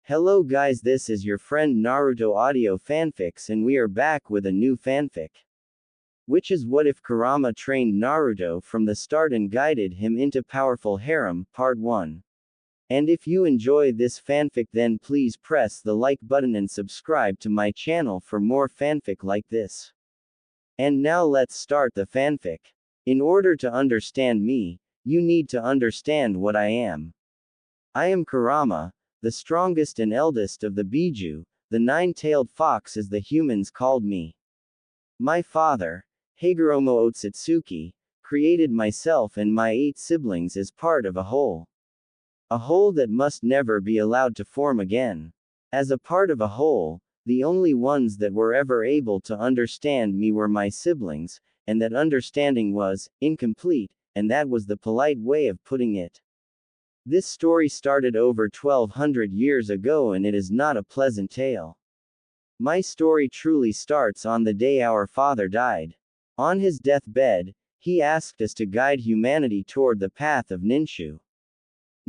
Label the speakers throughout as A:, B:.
A: Hello guys, this is your friend Naruto Audio Fanfics and we are back with a new fanfic. Which is what if Kurama trained Naruto from the start and guided him into powerful harem, part 1. And if you enjoy this fanfic then please press the like button and subscribe to my channel for more fanfic like this. And now let's start the fanfic. In order to understand me, you need to understand what I am. I am Kurama, the strongest and eldest of the Biju, the nine-tailed fox as the humans called me. My father, Hagoromo Otsutsuki, created myself and my 8 siblings as part of a whole. A whole that must never be allowed to form again. As a part of a whole, the only ones that were ever able to understand me were my siblings, and that understanding was incomplete, and that was the polite way of putting it. This story started over 1200 years ago and it is not a pleasant tale. My story truly starts on the day our father died. On his deathbed, he asked us to guide humanity toward the path of Ninshu.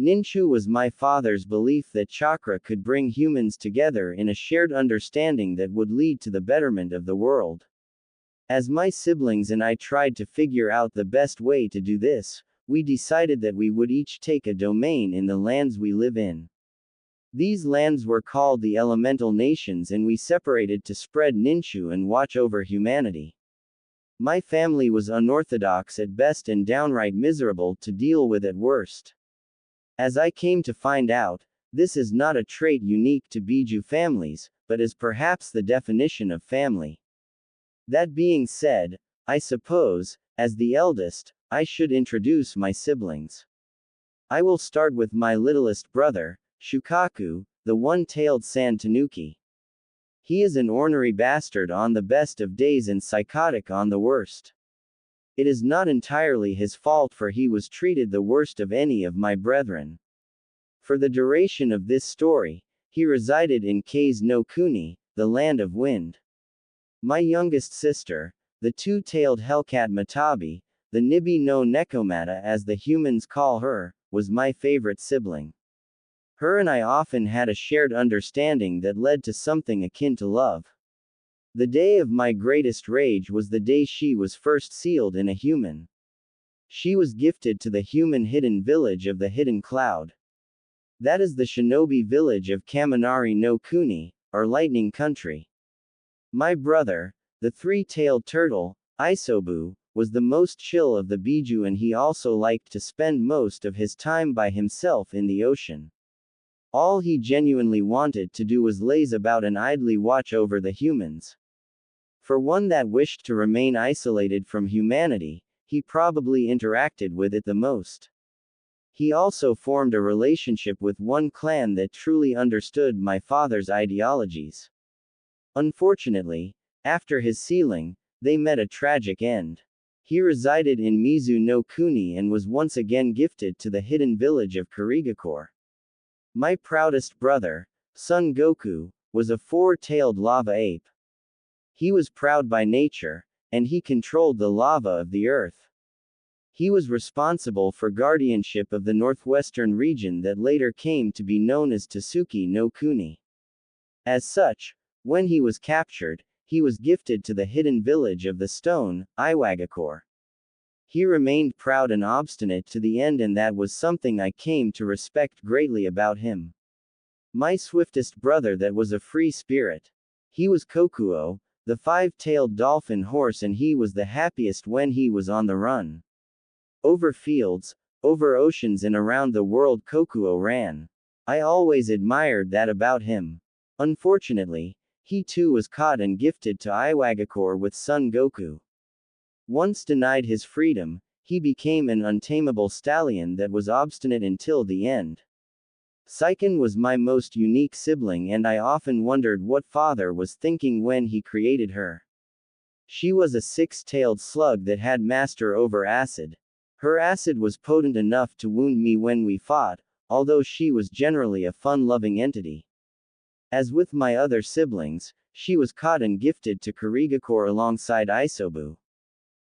A: Ninshu was my father's belief that chakra could bring humans together in a shared understanding that would lead to the betterment of the world. As my siblings and I tried to figure out the best way to do this, we decided that we would each take a domain in the lands we live in. These lands were called the elemental nations and we separated to spread Ninshu and watch over humanity. My family was unorthodox at best and downright miserable to deal with at worst. As I came to find out, this is not a trait unique to Biju families, but is perhaps the definition of family. That being said, I suppose, as the eldest, I should introduce my siblings. I will start with my littlest brother, Shukaku, the one-tailed sand tanuki. He is an ornery bastard on the best of days and psychotic on the worst. It is not entirely his fault for he was treated the worst of any of my brethren. For the duration of this story, he resided in Kase no Kuni, the land of wind. My youngest sister, the two-tailed hellcat Matabi, the Nibi no Nekomata as the humans call her, was my favorite sibling. Her and I often had a shared understanding that led to something akin to love. The day of my greatest rage was the day she was first sealed in a human. She was gifted to the human hidden village of the Hidden Cloud. That is the shinobi village of Kaminari no Kuni, or Lightning Country. My brother, the three-tailed turtle, Isobu, was the most chill of the Biju and he also liked to spend most of his time by himself in the ocean. All he genuinely wanted to do was laze about and idly watch over the humans. For one that wished to remain isolated from humanity, he probably interacted with it the most. He also formed a relationship with one clan that truly understood my father's ideologies. Unfortunately, after his sealing, they met a tragic end. He resided in Mizu no Kuni and was once again gifted to the hidden village of Kurigakure. My proudest brother, Son Goku, was a four-tailed lava ape. He was proud by nature, and he controlled the lava of the earth. He was responsible for guardianship of the northwestern region that later came to be known as Tasuki no Kuni. As such, when he was captured, he was gifted to the hidden village of the stone, Iwagakure. He remained proud and obstinate to the end and that was something I came to respect greatly about him. My swiftest brother that was a free spirit. He was Kokuo, the five-tailed dolphin horse and he was the happiest when he was on the run. Over fields, over oceans and around the world Kokuo ran. I always admired that about him. Unfortunately, he too was caught and gifted to Iwagakure with Son Goku. Once denied his freedom, he became an untamable stallion that was obstinate until the end. Saiken was my most unique sibling and I often wondered what father was thinking when he created her. She was a six-tailed slug that had master over acid. Her acid was potent enough to wound me when we fought, although she was generally a fun-loving entity. As with my other siblings, she was caught and gifted to Kurigakure alongside Isobu.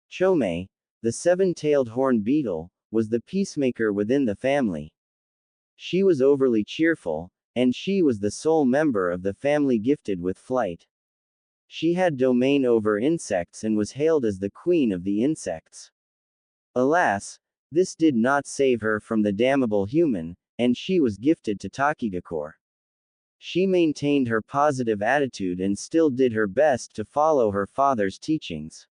A: Chome, the seven-tailed horned beetle, was the peacemaker within the family. She was overly cheerful, and she was the sole member of the family gifted with flight. She had domain over insects and was hailed as the queen of the insects. Alas, this did not save her from the damnable human, and she was gifted to Takigakure. She maintained her positive attitude and still did her best to follow her father's teachings.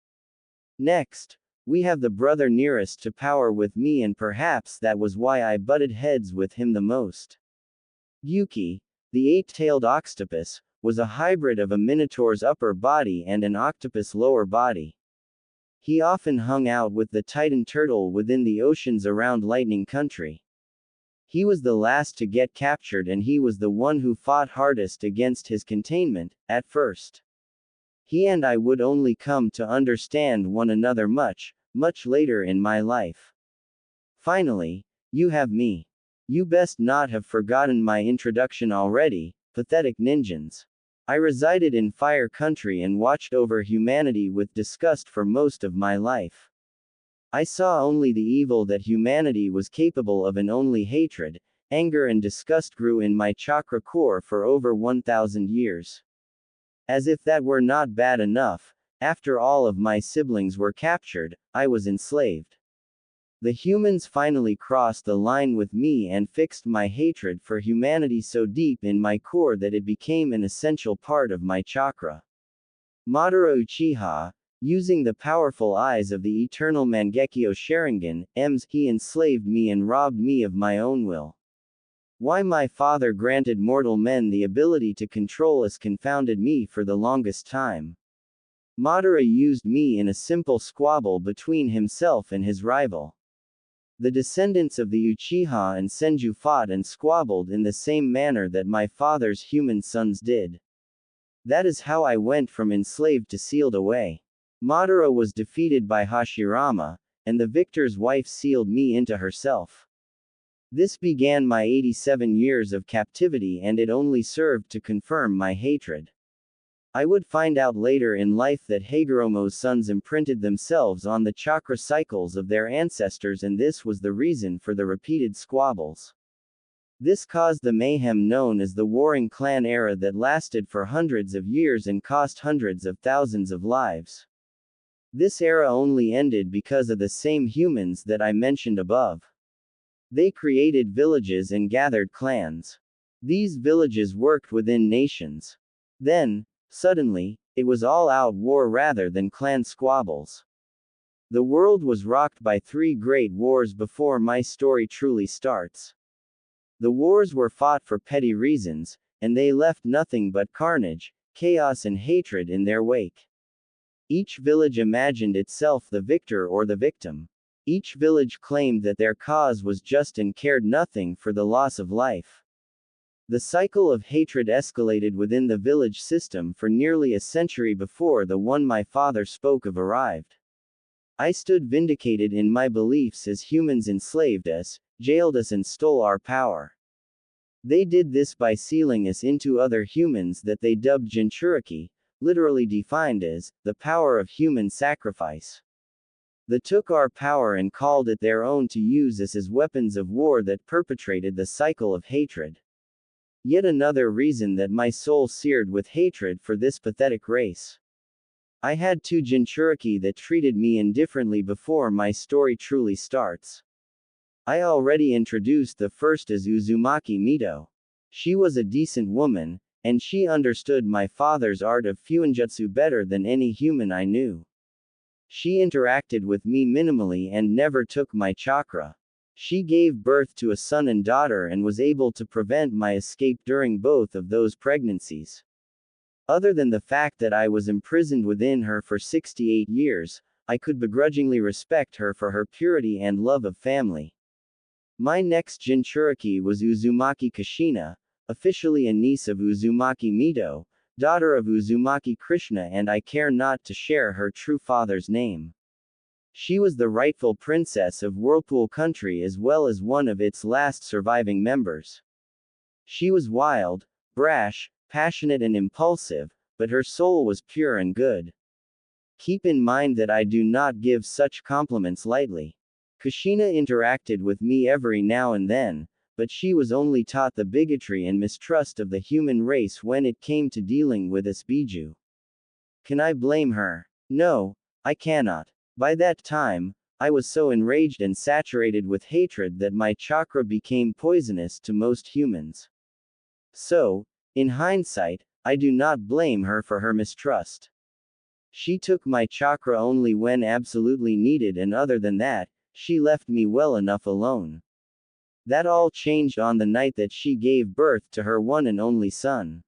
A: Next, we have the brother nearest to power with me, and perhaps that was why I butted heads with him the most. Yuki, the eight-tailed octopus, was a hybrid of a minotaur's upper body and an octopus lower body. He often hung out with the Titan turtle within the oceans around Lightning Country. He was the last to get captured, and he was the one who fought hardest against his containment, at first. He and I would only come to understand one another much, much later in my life. Finally, you have me. You best not have forgotten my introduction already, pathetic ninjans. I resided in Fire Country and watched over humanity with disgust for most of my life. I saw only the evil that humanity was capable of, and only hatred, anger and disgust grew in my chakra core for over 1,000 years. As if that were not bad enough, after all of my siblings were captured, I was enslaved. The humans finally crossed the line with me and fixed my hatred for humanity so deep in my core that it became an essential part of my chakra. Madara Uchiha, using the powerful eyes of the eternal Mangekyo Sharingan, he enslaved me and robbed me of my own will. Why my father granted mortal men the ability to control us confounded me for the longest time. Madara used me in a simple squabble between himself and his rival. The descendants of the Uchiha and Senju fought and squabbled in the same manner that my father's human sons did. That is how I went from enslaved to sealed away. Madara was defeated by Hashirama, and the victor's wife sealed me into herself. This began my 87 years of captivity, and it only served to confirm my hatred. I would find out later in life that Hagoromo's sons imprinted themselves on the chakra cycles of their ancestors, and this was the reason for the repeated squabbles. This caused the mayhem known as the Warring Clan era that lasted for hundreds of years and cost hundreds of thousands of lives. This era only ended because of the same humans that I mentioned above. They created villages and gathered clans. These villages worked within nations. Then, suddenly, it was all-out war rather than clan squabbles. The world was rocked by 3 great wars before my story truly starts. The wars were fought for petty reasons, and they left nothing but carnage, chaos and hatred in their wake. Each village imagined itself the victor or the victim. Each village claimed that their cause was just and cared nothing for the loss of life. The cycle of hatred escalated within the village system for nearly a century before the one my father spoke of arrived. I stood vindicated in my beliefs as humans enslaved us, jailed us and stole our power. They did this by sealing us into other humans that they dubbed Jinchuriki, literally defined as, the power of human sacrifice. They took our power and called it their own to use us as weapons of war that perpetrated the cycle of hatred. Yet another reason that my soul seared with hatred for this pathetic race. I had 2 Jinchuriki that treated me indifferently before my story truly starts. I already introduced the first as Uzumaki Mito. She was a decent woman, and she understood my father's art of fuinjutsu better than any human I knew. She interacted with me minimally and never took my chakra. She gave birth to a son and daughter and was able to prevent my escape during both of those pregnancies. Other than the fact that I was imprisoned within her for 68 years, I could begrudgingly respect her for her purity and love of family. My next Jinchuriki was Uzumaki Kushina, officially a niece of Uzumaki Mito, daughter of Uzumaki Krishna, and I care not to share her true father's name. She was the rightful princess of Whirlpool Country as well as one of its last surviving members. She was wild, brash, passionate and impulsive, but her soul was pure and good. Keep in mind that I do not give such compliments lightly. Kushina interacted with me every now and then, but she was only taught the bigotry and mistrust of the human race when it came to dealing with this Biju. Can I blame her? No, I cannot. By that time, I was so enraged and saturated with hatred that my chakra became poisonous to most humans. So, in hindsight, I do not blame her for her mistrust. She took my chakra only when absolutely needed, and other than that, she left me well enough alone. That all changed on the night that she gave birth to her one and only son.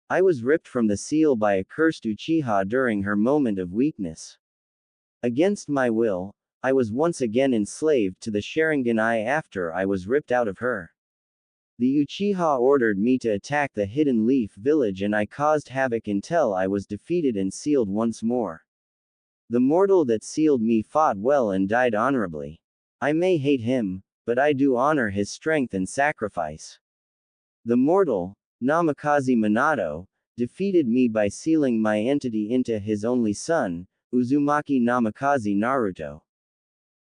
A: I was ripped from the seal by a cursed Uchiha during her moment of weakness. Against my will, I was once again enslaved to the Sharingan after I was ripped out of her. The Uchiha ordered me to attack the Hidden Leaf village, and I caused havoc until I was defeated and sealed once more. The mortal that sealed me fought well and died honorably. I may hate him, but I do honor his strength and sacrifice. The mortal, Namikaze Minato, defeated me by sealing my entity into his only son, Uzumaki Namikaze Naruto.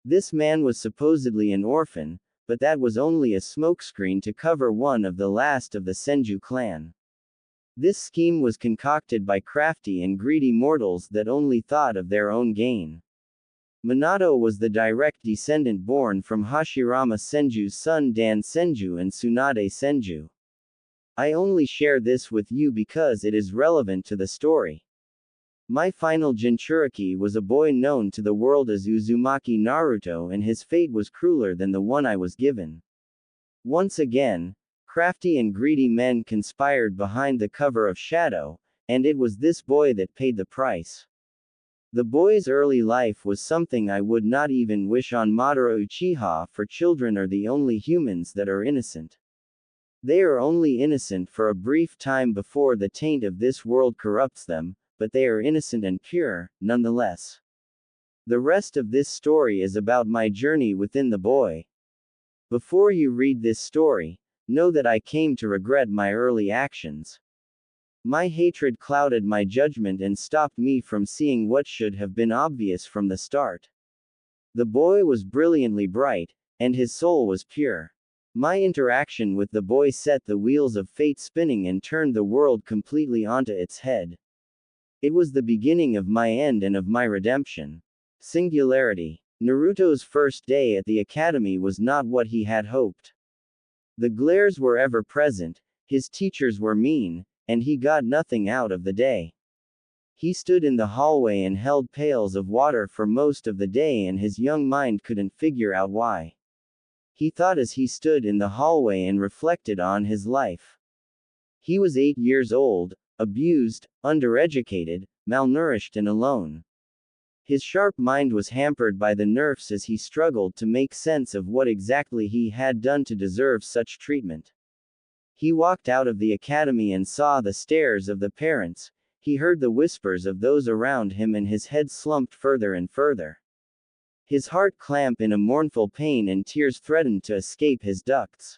A: This man was supposedly an orphan, but that was only a smokescreen to cover one of the last of the Senju clan. This scheme was concocted by crafty and greedy mortals that only thought of their own gain. Minato was the direct descendant born from Hashirama Senju's son Dan Senju and Tsunade Senju. I only share this with you because it is relevant to the story. My final Jinchuriki was a boy known to the world as Uzumaki Naruto, and his fate was crueler than the one I was given. Once again, crafty and greedy men conspired behind the cover of shadow, and it was this boy that paid the price. The boy's early life was something I would not even wish on Madara Uchiha, for children are the only humans that are innocent. They are only innocent for a brief time before the taint of this world corrupts them, but they are innocent and pure, nonetheless. The rest of this story is about my journey within the boy. Before you read this story, know that I came to regret my early actions. My hatred clouded my judgment and stopped me from seeing what should have been obvious from the start. The boy was brilliantly bright, and his soul was pure. My interaction with the boy set the wheels of fate spinning and turned the world completely onto its head. It was the beginning of my end and of my redemption. Singularity. Naruto's first day at the academy was not what he had hoped. The glares were ever present, his teachers were mean, and he got nothing out of the day. He stood in the hallway and held pails of water for most of the day, and his young mind couldn't figure out why. He thought as he stood in the hallway and reflected on his life. He was 8 years old, abused, undereducated, malnourished and alone. His sharp mind was hampered by the nerfs as he struggled to make sense of what exactly he had done to deserve such treatment. He walked out of the academy and saw the stares of the parents, he heard the whispers of those around him, and his head slumped further and further. His heart clamped in a mournful pain and tears threatened to escape his ducts.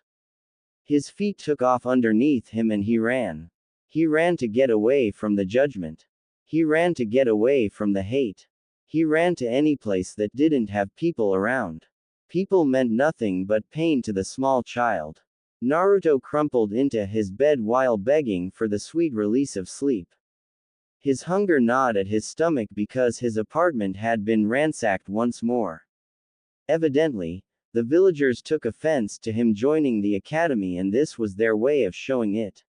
A: His feet took off underneath him and he ran. He ran to get away from the judgment. He ran to get away from the hate. He ran to any place that didn't have people around. People meant nothing but pain to the small child. Naruto crumpled into his bed while begging for the sweet release of sleep. His hunger gnawed at his stomach because his apartment had been ransacked once more. Evidently, the villagers took offense to him joining the academy, and this was their way of showing it.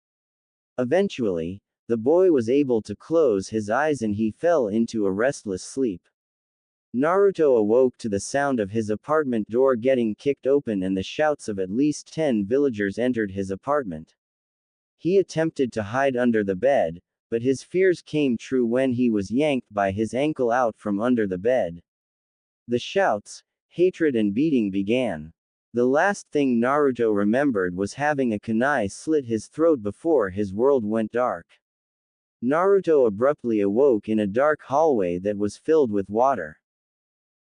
A: Eventually, the boy was able to close his eyes and he fell into a restless sleep. Naruto awoke to the sound of his apartment door getting kicked open and the shouts of at least 10 villagers entered his apartment. He attempted to hide under the bed, but his fears came true when he was yanked by his ankle out from under the bed. The shouts, hatred and beating began. The last thing Naruto remembered was having a kunai slit his throat before his world went dark. Naruto abruptly awoke in a dark hallway that was filled with water.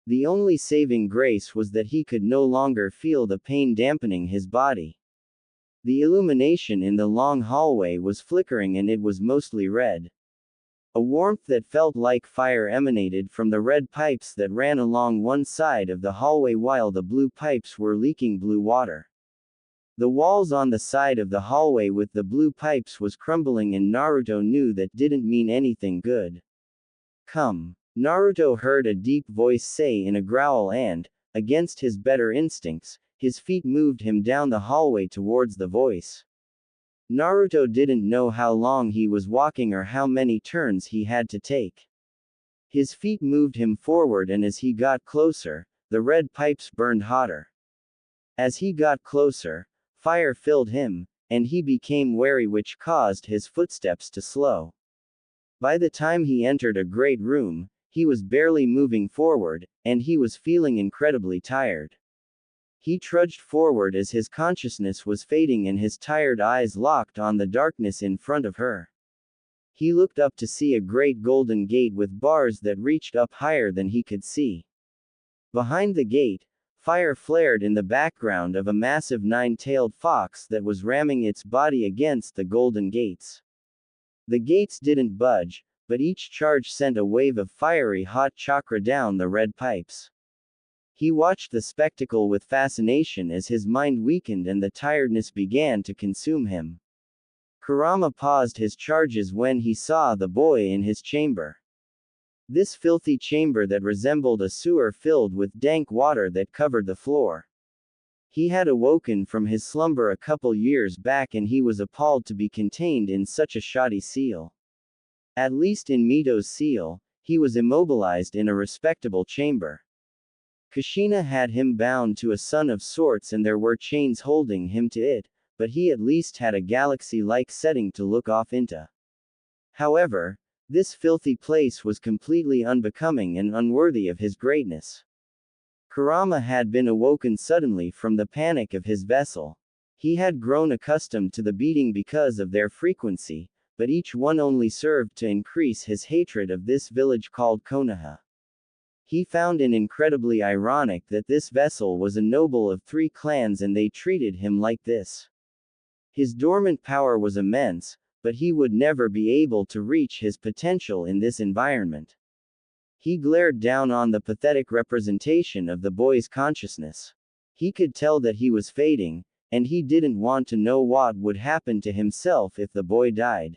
A: The only saving grace was that he could no longer feel the pain dampening his body. The illumination in the long hallway was flickering and it was mostly red. A warmth that felt like fire emanated from the red pipes that ran along one side of the hallway while the blue pipes were leaking blue water. The walls on the side of the hallway with the blue pipes was crumbling and Naruto knew that didn't mean anything good. Come. Naruto heard a deep voice say in a growl and, against his better instincts, his feet moved him down the hallway towards the voice. Naruto didn't know how long he was walking or how many turns he had to take. His feet moved him forward and as he got closer, the red pipes burned hotter. As he got closer, fire filled him, and he became wary which caused his footsteps to slow. By the time he entered a great room, he was barely moving forward, and he was feeling incredibly tired. He trudged forward as his consciousness was fading and his tired eyes locked on the darkness in front of her. He looked up to see a great golden gate with bars that reached up higher than he could see. Behind the gate, fire flared in the background of a massive nine-tailed fox that was ramming its body against the golden gates. The gates didn't budge, but each charge sent a wave of fiery hot chakra down the red pipes. He watched the spectacle with fascination as his mind weakened and the tiredness began to consume him. Kurama paused his charges when he saw the boy in his chamber. This filthy chamber that resembled a sewer filled with dank water that covered the floor. He had awoken from his slumber a couple years back and he was appalled to be contained in such a shoddy seal. At least in Mito's seal, he was immobilized in a respectable chamber. Kushina had him bound to a sun of sorts and there were chains holding him to it, but he at least had a galaxy-like setting to look off into. However, this filthy place was completely unbecoming and unworthy of his greatness. Kurama had been awoken suddenly from the panic of his vessel. He had grown accustomed to the beating because of their frequency, but each one only served to increase his hatred of this village called Konoha. He found it incredibly ironic that this vessel was a noble of 3 clans and they treated him like this. His dormant power was immense, but he would never be able to reach his potential in this environment. He glared down on the pathetic representation of the boy's consciousness. He could tell that he was fading, and he didn't want to know what would happen to himself if the boy died.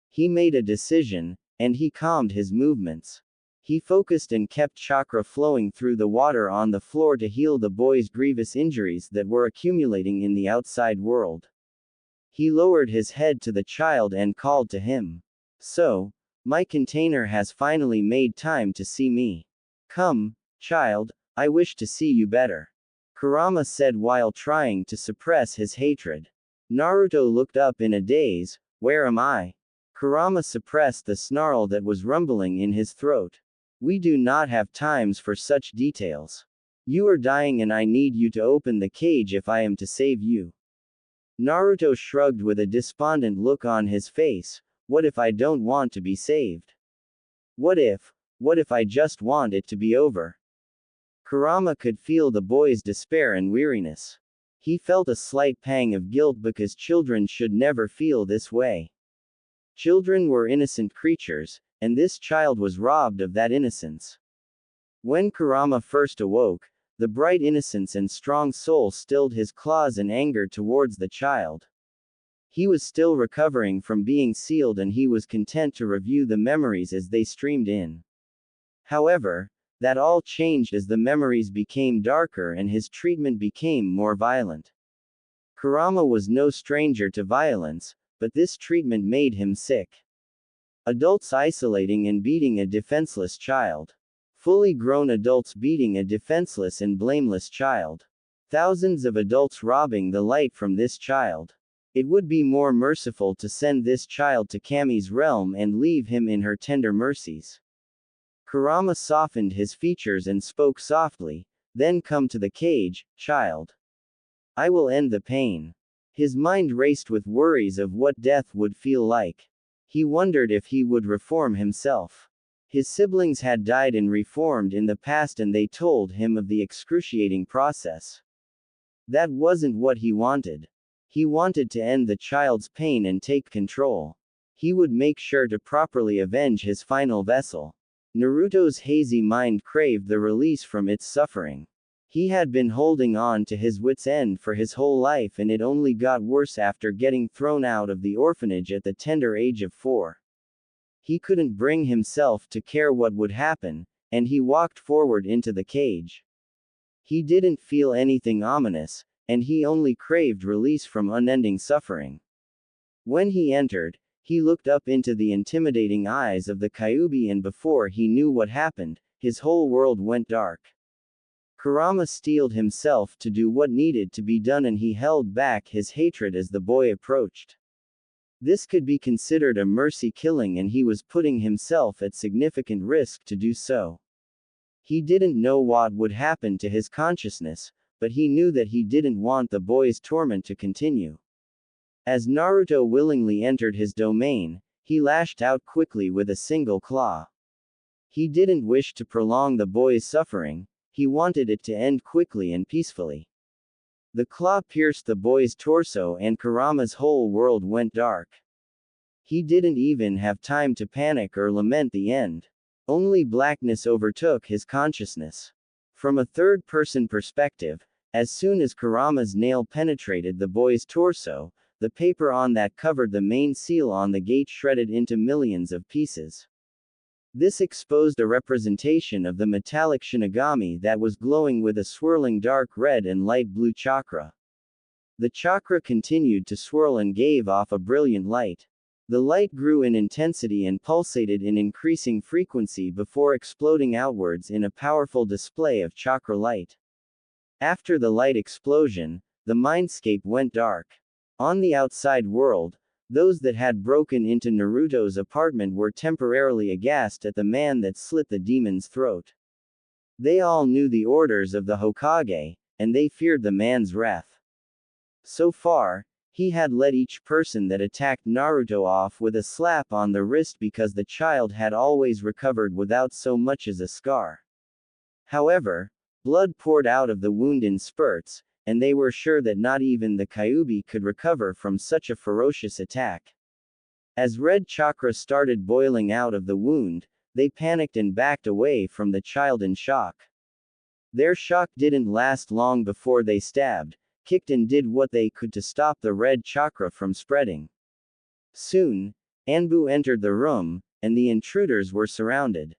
A: He made a decision, and he calmed his movements. He focused and kept chakra flowing through the water on the floor to heal the boy's grievous injuries that were accumulating in the outside world. He lowered his head to the child and called to him. So, my container has finally made time to see me. Come, child, I wish to see you better. Kurama said while trying to suppress his hatred. Naruto looked up in a daze. Where am I? Kurama suppressed the snarl that was rumbling in his throat. We do not have times for such details. You are dying and I need you to open the cage if I am to save you. Naruto shrugged with a despondent look on his face. What if I don't want to be saved? What if I just want it to be over? Kurama could feel the boy's despair and weariness. He felt a slight pang of guilt because children should never feel this way. Children were innocent creatures, and this child was robbed of that innocence. When Kurama first awoke, the bright innocence and strong soul stilled his claws and anger towards the child. He was still recovering from being sealed and he was content to review the memories as they streamed in. However, that all changed as the memories became darker and his treatment became more violent. Kurama was no stranger to violence, but this treatment made him sick. Adults isolating and beating a defenseless child. Fully grown adults beating a defenseless and blameless child. Thousands of adults robbing the light from this child. It would be more merciful to send this child to Kami's realm and leave him in her tender mercies. Kurama softened his features and spoke softly, then come to the cage, child. I will end the pain. His mind raced with worries of what death would feel like. He wondered if he would reform himself. His siblings had died and reformed in the past and they told him of the excruciating process. That wasn't what he wanted. He wanted to end the child's pain and take control. He would make sure to properly avenge his final vessel. Naruto's hazy mind craved the release from its suffering. He had been holding on to his wits' end for his whole life, and it only got worse after getting thrown out of the orphanage at the tender age of 4. He couldn't bring himself to care what would happen, and he walked forward into the cage. He didn't feel anything ominous, and he only craved release from unending suffering. When he entered, he looked up into the intimidating eyes of the Kyuubi, and before he knew what happened, his whole world went dark. Kurama steeled himself to do what needed to be done, and he held back his hatred as the boy approached. This could be considered a mercy killing, and he was putting himself at significant risk to do so. He didn't know what would happen to his consciousness, but he knew that he didn't want the boy's torment to continue. As Naruto willingly entered his domain, he lashed out quickly with a single claw. He didn't wish to prolong the boy's suffering, he wanted it to end quickly and peacefully. The claw pierced the boy's torso, and Kurama's whole world went dark. He didn't even have time to panic or lament the end. Only blackness overtook his consciousness. From a third-person perspective, as soon as Kurama's nail penetrated the boy's torso, the paper on that covered the main seal on the gate shredded into millions of pieces. This exposed a representation of the metallic Shinigami that was glowing with a swirling dark red and light blue chakra. The chakra continued to swirl and gave off a brilliant light. The light grew in intensity and pulsated in increasing frequency before exploding outwards in a powerful display of chakra light. After the light explosion, the mindscape went dark. On the outside world, those that had broken into Naruto's apartment were temporarily aghast at the man that slit the demon's throat. They all knew the orders of the Hokage, and they feared the man's wrath. So far, he had let each person that attacked Naruto off with a slap on the wrist because the child had always recovered without so much as a scar. However, blood poured out of the wound in spurts, and they were sure that not even the Kyuubi could recover from such a ferocious attack. As red chakra started boiling out of the wound, they panicked and backed away from the child in shock. Their shock didn't last long before they stabbed, kicked and did what they could to stop the red chakra from spreading. Soon, Anbu entered the room, and the intruders were surrounded.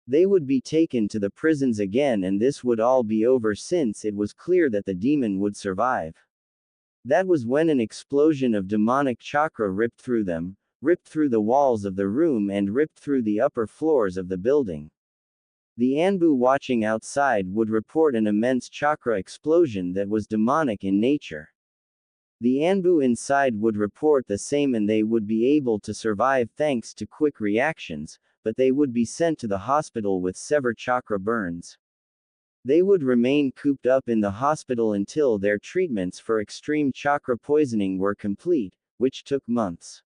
A: They would be taken to the prisons again, and this would all be over since it was clear that the demon would survive. That was when an explosion of demonic chakra ripped through them, ripped through the walls of the room, and ripped through the upper floors of the building. The Anbu watching outside would report an immense chakra explosion that was demonic in nature. The Anbu inside would report the same, and they would be able to survive thanks to quick reactions, but they would be sent to the hospital with severe chakra burns. They would remain cooped up in the hospital until their treatments for extreme chakra poisoning were complete, which took months.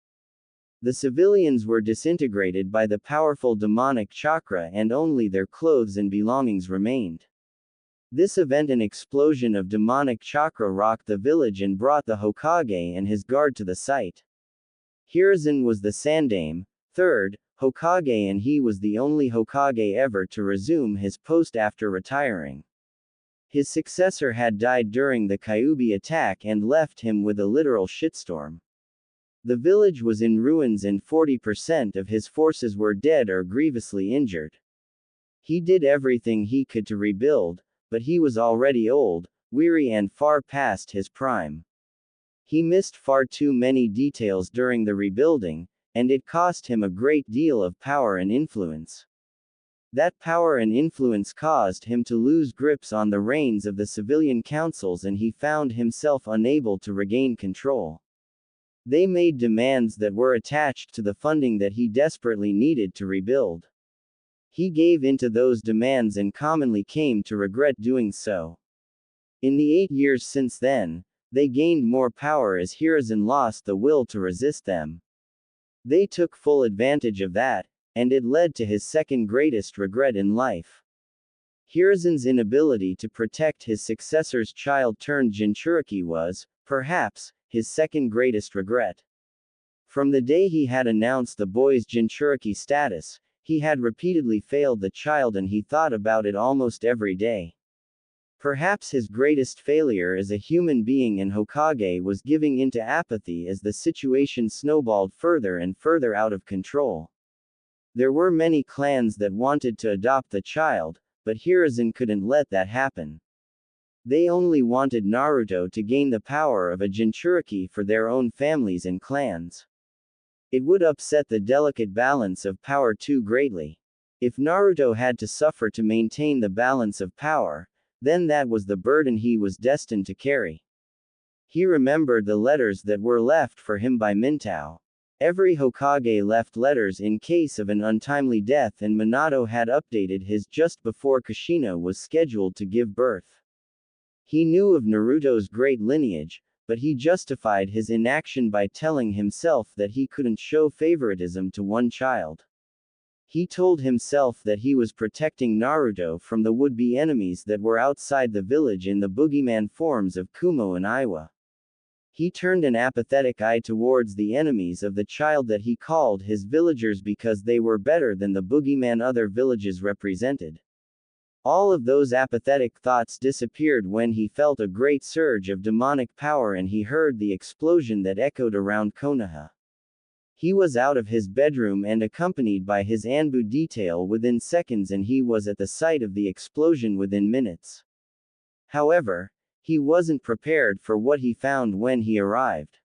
A: The civilians were disintegrated by the powerful demonic chakra, and only their clothes and belongings remained. This event, an explosion of demonic chakra, rocked the village and brought the Hokage and his guard to the site. Hiruzen was the Sandaime, third Hokage, and he was the only Hokage ever to resume his post after retiring. His successor had died during the Kyuubi attack and left him with a literal shitstorm. The village was in ruins and 40% of his forces were dead or grievously injured. He did everything he could to rebuild, but he was already old, weary, and far past his prime. He missed far too many details during the rebuilding, and it cost him a great deal of power and influence. That power and influence caused him to lose grips on the reins of the civilian councils, and he found himself unable to regain control. They made demands that were attached to the funding that he desperately needed to rebuild. He gave in to those demands and commonly came to regret doing so. In the 8 years since then, they gained more power as Hiruzen lost the will to resist them. They took full advantage of that, and it led to his second greatest regret in life. Hiruzen's inability to protect his successor's child turned Jinchuriki was, perhaps, his second greatest regret. From the day he had announced the boy's Jinchuriki status, he had repeatedly failed the child, and he thought about it almost every day. Perhaps his greatest failure as a human being and Hokage was giving into apathy as the situation snowballed further and further out of control. There were many clans that wanted to adopt the child, but Hiruzen couldn't let that happen. They only wanted Naruto to gain the power of a Jinchuriki for their own families and clans. It would upset the delicate balance of power too greatly. If Naruto had to suffer to maintain the balance of power, then that was the burden he was destined to carry. He remembered the letters that were left for him by Mintao. Every Hokage left letters in case of an untimely death, and Minato had updated his just before Kushina was scheduled to give birth. He knew of Naruto's great lineage, but he justified his inaction by telling himself that he couldn't show favoritism to one child. He told himself that he was protecting Naruto from the would-be enemies that were outside the village in the boogeyman forms of Kumo and Iwa. He turned an apathetic eye towards the enemies of the child that he called his villagers because they were better than the boogeyman other villages represented. All of those apathetic thoughts disappeared when he felt a great surge of demonic power and he heard the explosion that echoed around Konoha. He was out of his bedroom and accompanied by his Anbu detail within seconds, and he was at the site of the explosion within minutes. However, he wasn't prepared for what he found when he arrived.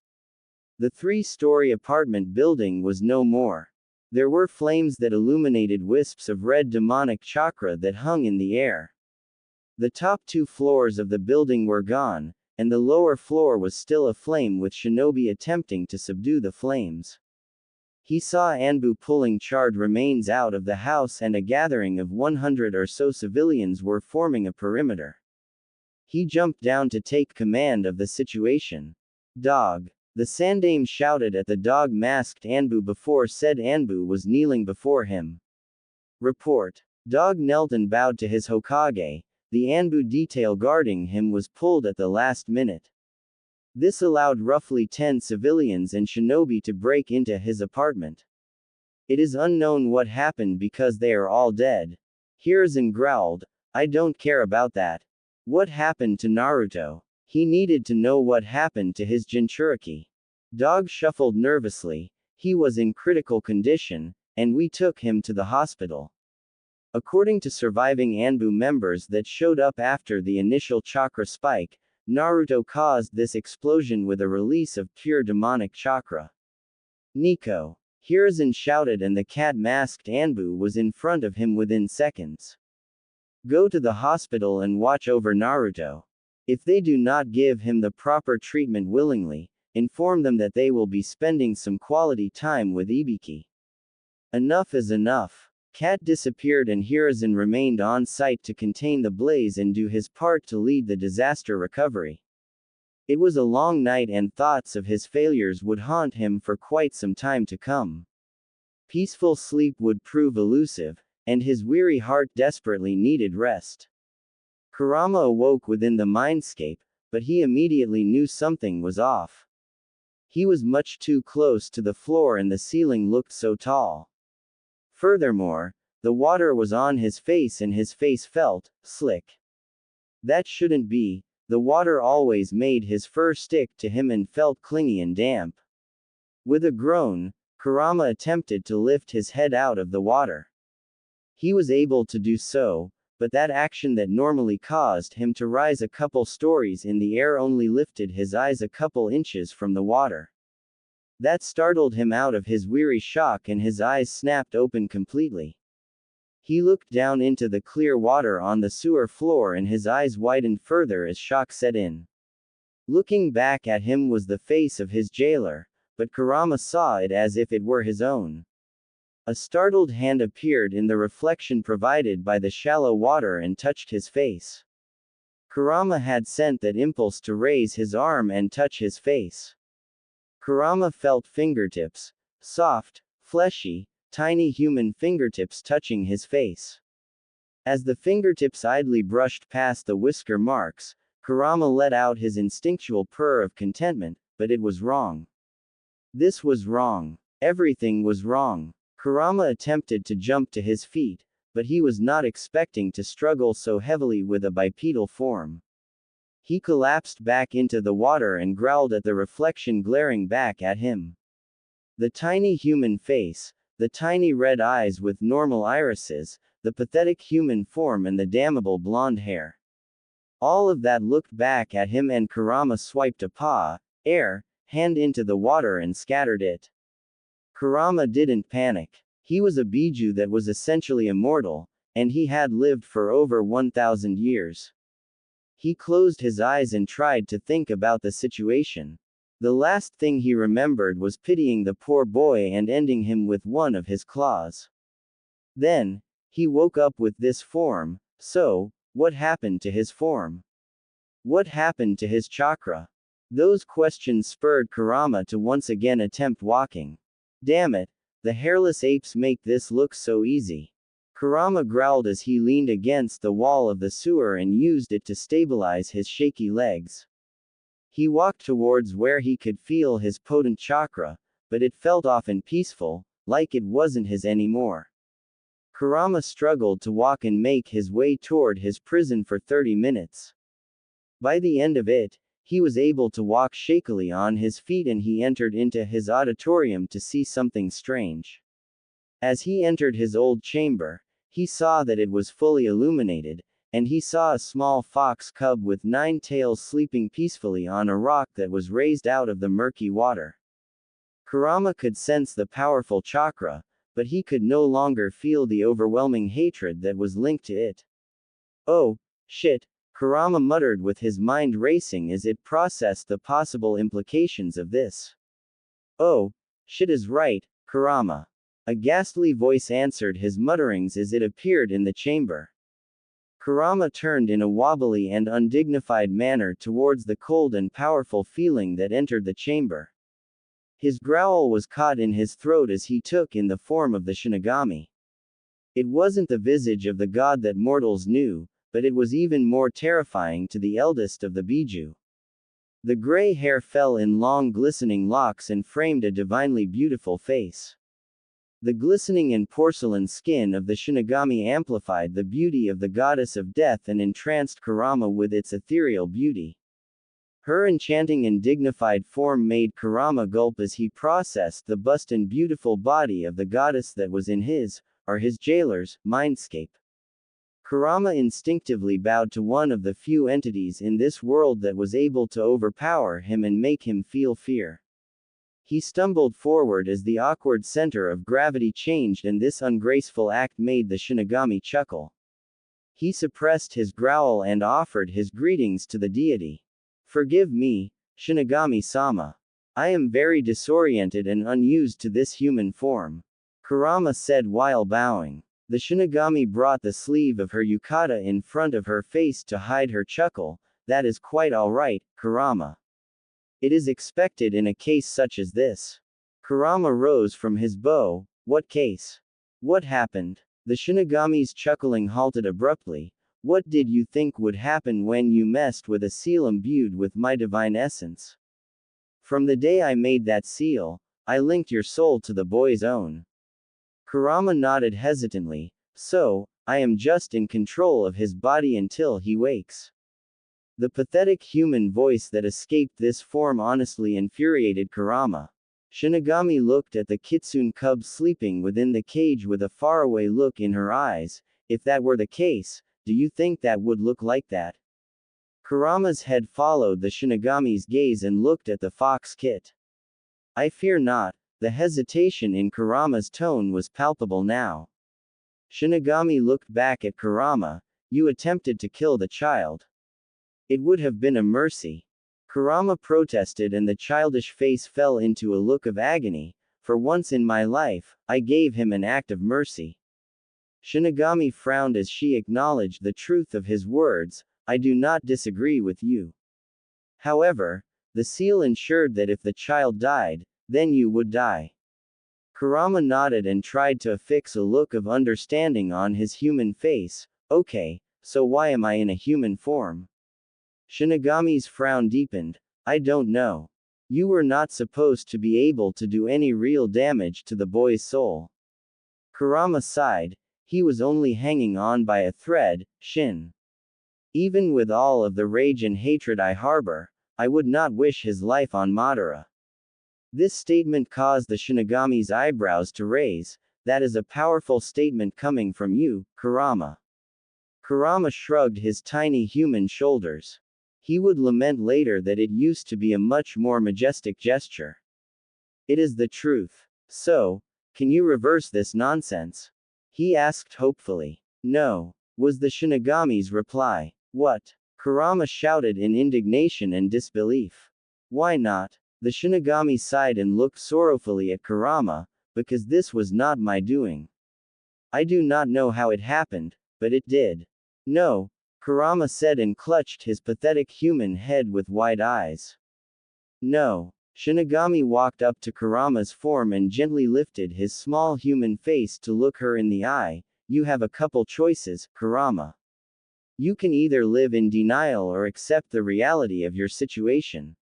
A: The three-story apartment building was no more. There were flames that illuminated wisps of red demonic chakra that hung in the air. The top two floors of the building were gone, and the lower floor was still aflame with shinobi attempting to subdue the flames. He saw Anbu pulling charred remains out of the house, and a gathering of 100 or so civilians were forming a perimeter. He jumped down to take command of the situation. Dog. The Sandame shouted at the dog-masked Anbu before said Anbu was kneeling before him. Report. Dog knelt and bowed to his Hokage. The Anbu detail guarding him was pulled at the last minute. This allowed roughly 10 civilians and shinobi to break into his apartment. It is unknown what happened because they are all dead. Hiruzen growled, "I don't care about that. What happened to Naruto? He needed to know what happened to his Jinchuriki." Dog shuffled nervously. "He was in critical condition, and we took him to the hospital." According to surviving Anbu members that showed up after the initial chakra spike, Naruto caused this explosion with a release of pure demonic chakra. "Nico!" Hiruzen shouted, and the cat-masked Anbu was in front of him within seconds. "Go to the hospital and watch over Naruto. If they do not give him the proper treatment willingly, inform them that they will be spending some quality time with Ibiki." Enough is enough. Cat disappeared and Hiruzen remained on site to contain the blaze and do his part to lead the disaster recovery. It was a long night and thoughts of his failures would haunt him for quite some time to come. Peaceful sleep would prove elusive, and his weary heart desperately needed rest. Kurama awoke within the mindscape, but he immediately knew something was off. He was much too close to the floor and the ceiling looked so tall. Furthermore, the water was on his face and his face felt slick. That shouldn't be. The water always made his fur stick to him and felt clingy and damp. With a groan, Kurama attempted to lift his head out of the water. He was able to do so, but that action that normally caused him to rise a couple stories in the air only lifted his eyes a couple inches from the water. That startled him out of his weary shock and his eyes snapped open completely. He looked down into the clear water on the sewer floor and his eyes widened further as shock set in. Looking back at him was the face of his jailer, but Kurama saw it as if it were his own. A startled hand appeared in the reflection provided by the shallow water and touched his face. Kurama had sent that impulse to raise his arm and touch his face. Kurama felt fingertips, soft, fleshy, tiny human fingertips touching his face. As the fingertips idly brushed past the whisker marks, Kurama let out his instinctual purr of contentment, but it was wrong. This was wrong. Everything was wrong. Kurama attempted to jump to his feet, but he was not expecting to struggle so heavily with a bipedal form. He collapsed back into the water and growled at the reflection glaring back at him. The tiny human face, the tiny red eyes with normal irises, the pathetic human form and the damnable blonde hair. All of that looked back at him, and Kurama swiped a hand into the water and scattered it. Kurama didn't panic. He was a Biju that was essentially immortal, and he had lived for over 1,000 years. He closed his eyes and tried to think about the situation. The last thing he remembered was pitying the poor boy and ending him with one of his claws. Then, he woke up with this form, so, what happened to his form? What happened to his chakra? Those questions spurred Kurama to once again attempt walking. Damn it, the hairless apes make this look so easy. Kurama growled as he leaned against the wall of the sewer and used it to stabilize his shaky legs. He walked towards where he could feel his potent chakra, but it felt off and peaceful, like it wasn't his anymore. Kurama struggled to walk and make his way toward his prison for 30 minutes. By the end of it, he was able to walk shakily on his feet, and he entered into his auditorium to see something strange. As he entered his old chamber, he saw that it was fully illuminated, and he saw a small fox cub with 9 tails sleeping peacefully on a rock that was raised out of the murky water. Kurama could sense the powerful chakra, but he could no longer feel the overwhelming hatred that was linked to it. Oh, shit, Kurama muttered with his mind racing as it processed the possible implications of this. Oh, shit is right, Kurama. A ghastly voice answered his mutterings as it appeared in the chamber. Kurama turned in a wobbly and undignified manner towards the cold and powerful feeling that entered the chamber. His growl was caught in his throat as he took in the form of the Shinigami. It wasn't the visage of the god that mortals knew, but it was even more terrifying to the eldest of the Biju. The gray hair fell in long glistening locks and framed a divinely beautiful face. The glistening and porcelain skin of the Shinigami amplified the beauty of the goddess of death and entranced Kurama with its ethereal beauty. Her enchanting and dignified form made Kurama gulp as he processed the bust and beautiful body of the goddess that was in his jailer's, mindscape. Kurama instinctively bowed to one of the few entities in this world that was able to overpower him and make him feel fear. He stumbled forward as the awkward center of gravity changed, and this ungraceful act made the Shinigami chuckle. He suppressed his growl and offered his greetings to the deity. Forgive me, Shinigami-sama. I am very disoriented and unused to this human form, Kurama said while bowing. The Shinigami brought the sleeve of her yukata in front of her face to hide her chuckle. That is quite alright, Kurama. It is expected in a case such as this. Kurama rose from his bow. What case? What happened? The Shinigami's chuckling halted abruptly. What did you think would happen when you messed with a seal imbued with my divine essence? From the day I made that seal, I linked your soul to the boy's own. Kurama nodded hesitantly. So, I am just in control of his body until he wakes. The pathetic human voice that escaped this form honestly infuriated Kurama. Shinigami looked at the kitsune cub sleeping within the cage with a faraway look in her eyes. If that were the case, do you think that would look like that? Kurama's head followed the Shinigami's gaze and looked at the fox kit. I fear not. The hesitation in Kurama's tone was palpable now. Shinigami looked back at Kurama. You attempted to kill the child. It would have been a mercy. Kurama protested, and the childish face fell into a look of agony. For once in my life, I gave him an act of mercy. Shinigami frowned as she acknowledged the truth of his words. I do not disagree with you. However, the seal ensured that if the child died, then you would die. Kurama nodded and tried to affix a look of understanding on his human face. Okay, so why am I in a human form? Shinigami's frown deepened. I don't know. You were not supposed to be able to do any real damage to the boy's soul. Kurama sighed. He was only hanging on by a thread, Shin. Even with all of the rage and hatred I harbor, I would not wish his life on Madara. This statement caused the Shinigami's eyebrows to raise. That is a powerful statement coming from you, Kurama. Kurama shrugged his tiny human shoulders. He would lament later that it used to be a much more majestic gesture. It is the truth. So, can you reverse this nonsense? He asked hopefully. No, was the Shinigami's reply. What? Kurama shouted in indignation and disbelief. Why not? The Shinigami sighed and looked sorrowfully at Kurama, because this was not my doing. I do not know how it happened, but it did. No, Kurama said and clutched his pathetic human head with wide eyes. No. Shinigami walked up to Kurama's form and gently lifted his small human face to look her in the eye. You have a couple choices, Kurama. You can either live in denial or accept the reality of your situation.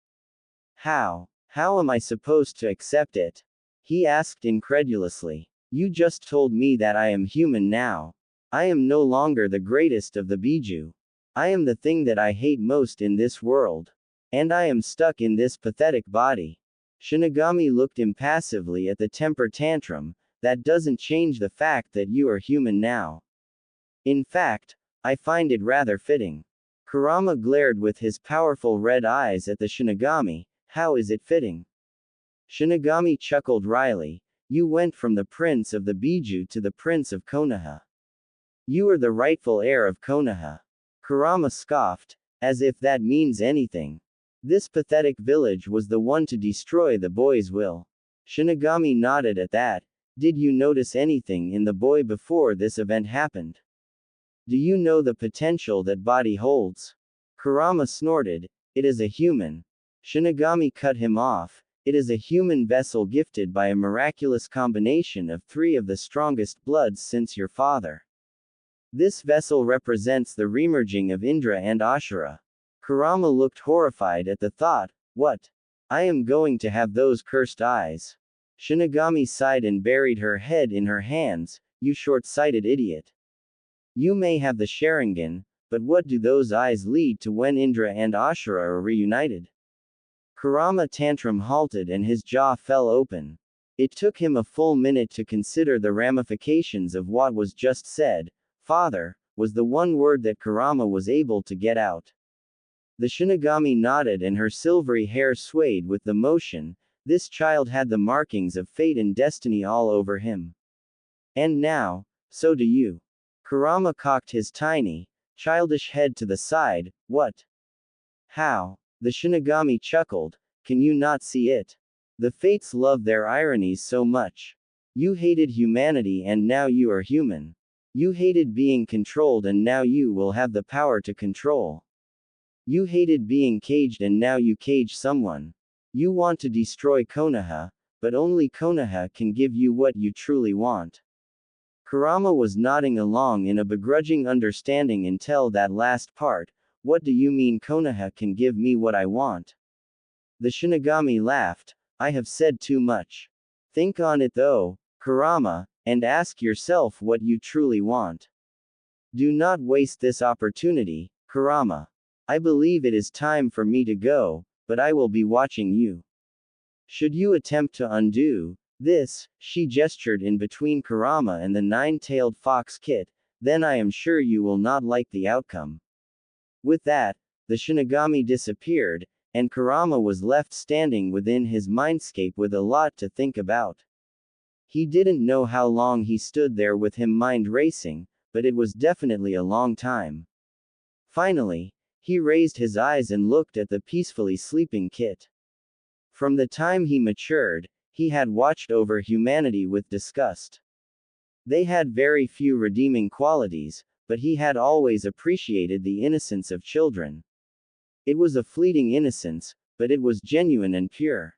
A: How? How am I supposed to accept it? He asked incredulously. You just told me that I am human now. I am no longer the greatest of the Biju. I am the thing that I hate most in this world. And I am stuck in this pathetic body. Shinigami looked impassively at the temper tantrum. That doesn't change the fact that you are human now. In fact, I find it rather fitting. Kurama glared with his powerful red eyes at the Shinigami. How is it fitting? Shinigami chuckled wryly. You went from the prince of the Biju to the prince of Konoha. You are the rightful heir of Konoha. Kurama scoffed, as if that means anything. This pathetic village was the one to destroy the boy's will. Shinigami nodded at that. Did you notice anything in the boy before this event happened? Do you know the potential that body holds? Kurama snorted. It is a human. Shinigami cut him off. It is a human vessel gifted by a miraculous combination of 3 of the strongest bloods since your father. This vessel represents the remerging of Indra and Ashura. Kurama looked horrified at the thought. What? I am going to have those cursed eyes. Shinigami sighed and buried her head in her hands. You short-sighted idiot. You may have the Sharingan, but what do those eyes lead to when Indra and Ashura are reunited? Kurama tantrum halted and his jaw fell open. It took him a full minute to consider the ramifications of what was just said. Father, was the one word that Kurama was able to get out. The Shinigami nodded and her silvery hair swayed with the motion. This child had the markings of fate and destiny all over him. And now, so do you. Kurama cocked his tiny, childish head to the side. What? How? The Shinigami chuckled. Can you not see it? The fates love their ironies so much. You hated humanity and now you are human. You hated being controlled and now you will have the power to control. You hated being caged and now you cage someone. You want to destroy Konoha, but only Konoha can give you what you truly want. Kurama was nodding along in a begrudging understanding until that last part. What do you mean Konoha can give me what I want? The Shinigami laughed. I have said too much. Think on it though, Kurama, and ask yourself what you truly want. Do not waste this opportunity, Kurama. I believe it is time for me to go, but I will be watching you. Should you attempt to undo this, she gestured in between Kurama and the 9-tailed fox kit, then I am sure you will not like the outcome. With that, the Shinigami disappeared, and Kurama was left standing within his mindscape with a lot to think about. He didn't know how long he stood there with him mind racing, but it was definitely a long time. Finally, he raised his eyes and looked at the peacefully sleeping Kit. From the time he matured, he had watched over humanity with disgust. They had very few redeeming qualities, but he had always appreciated the innocence of children. It was a fleeting innocence, but it was genuine and pure.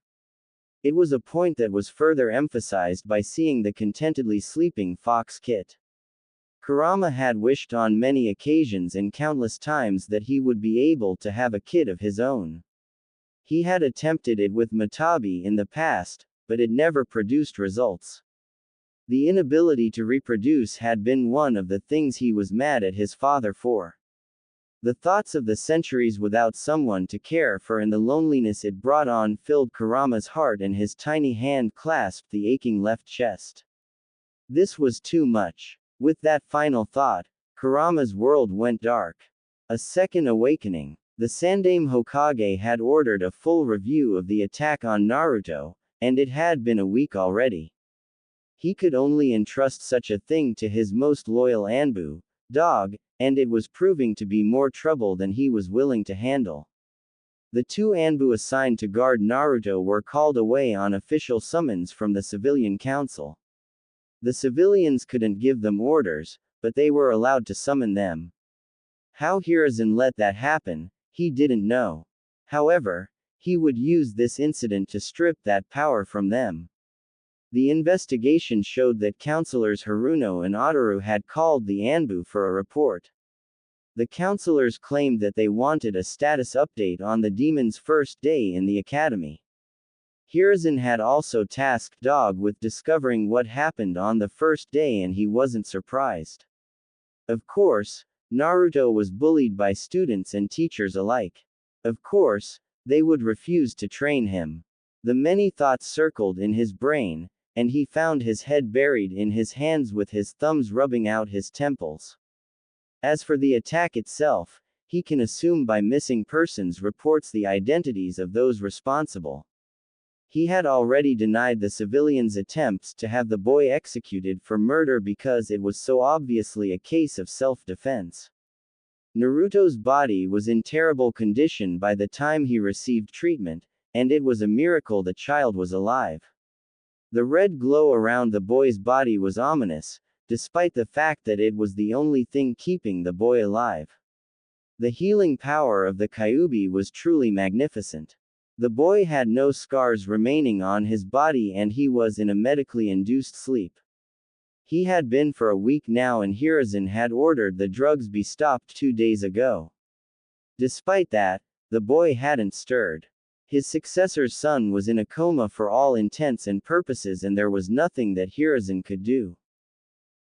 A: It was a point that was further emphasized by seeing the contentedly sleeping fox Kit. Kurama had wished on many occasions and countless times that he would be able to have a kid of his own. He had attempted it with Matabi in the past, but it never produced results. The inability to reproduce had been one of the things he was mad at his father for. The thoughts of the centuries without someone to care for and the loneliness it brought on filled Kurama's heart, and his tiny hand clasped the aching left chest. This was too much. With that final thought, Kurama's world went dark. A second awakening. The Sandaime Hokage had ordered a full review of the attack on Naruto, and it had been a week already. He could only entrust such a thing to his most loyal Anbu, dog, and it was proving to be more trouble than he was willing to handle. The two Anbu assigned to guard Naruto were called away on official summons from the civilian council. The civilians couldn't give them orders, but they were allowed to summon them. How Hiruzen let that happen, he didn't know. However, he would use this incident to strip that power from them. The investigation showed that counselors Haruno and Ataru had called the Anbu for a report. The counselors claimed that they wanted a status update on the demon's first day in the academy. Hiruzen had also tasked Dog with discovering what happened on the first day, and he wasn't surprised. Of course, Naruto was bullied by students and teachers alike. Of course, they would refuse to train him. The many thoughts circled in his brain, and he found his head buried in his hands with his thumbs rubbing out his temples. As for the attack itself, he can assume by missing persons reports the identities of those responsible. He had already denied the civilians' attempts to have the boy executed for murder because it was so obviously a case of self-defense. Naruto's body was in terrible condition by the time he received treatment, and it was a miracle the child was alive. The red glow around the boy's body was ominous, despite the fact that it was the only thing keeping the boy alive. The healing power of the Kyuubi was truly magnificent. The boy had no scars remaining on his body, and he was in a medically induced sleep. He had been for a week now, and Hiruzen had ordered the drugs be stopped 2 days ago. Despite that, the boy hadn't stirred. His successor's son was in a coma for all intents and purposes, and there was nothing that Hiruzen could do.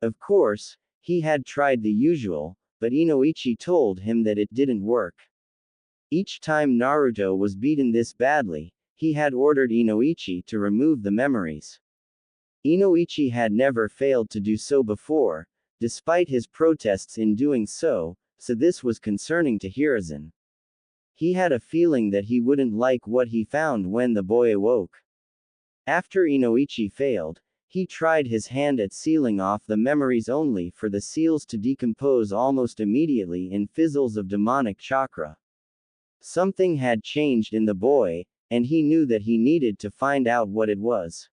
A: Of course, he had tried the usual, but Inoichi told him that it didn't work. Each time Naruto was beaten this badly, he had ordered Inoichi to remove the memories. Inoichi had never failed to do so before, despite his protests in doing so, so this was concerning to Hiruzen. He had a feeling that he wouldn't like what he found when the boy awoke. After Inoichi failed, he tried his hand at sealing off the memories, only for the seals to decompose almost immediately in fizzles of demonic chakra. Something had changed in the boy, and he knew that he needed to find out what it was.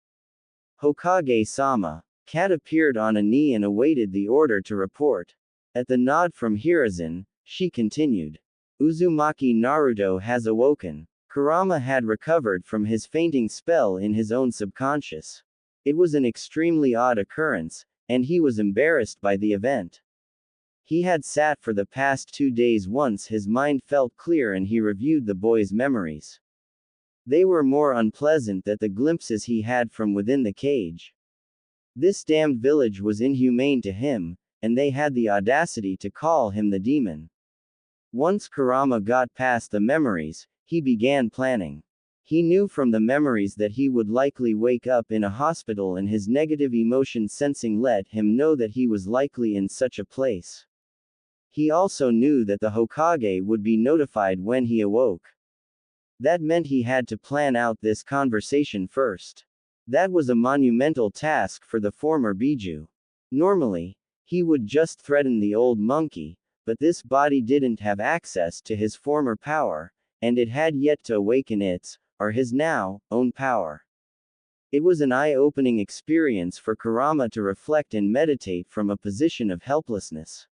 A: Hokage-sama. Kat appeared on a knee and awaited the order to report. At the nod from Hiruzen, she continued. Uzumaki Naruto has awoken. Kurama had recovered from his fainting spell in his own subconscious. It was an extremely odd occurrence, and he was embarrassed by the event. He had sat for the past 2 days. Once his mind felt clear and he reviewed the boy's memories. They were more unpleasant than the glimpses he had from within the cage. This damned village was inhumane to him, and they had the audacity to call him the demon. Once Kurama got past the memories, he began planning. He knew from the memories that he would likely wake up in a hospital, and his negative emotion sensing let him know that he was likely in such a place. He also knew that the Hokage would be notified when he awoke. That meant he had to plan out this conversation first. That was a monumental task for the former Biju. Normally, he would just threaten the old monkey, but this body didn't have access to his former power, and it had yet to awaken its, or his now, own power. It was an eye-opening experience for Kurama to reflect and meditate from a position of helplessness.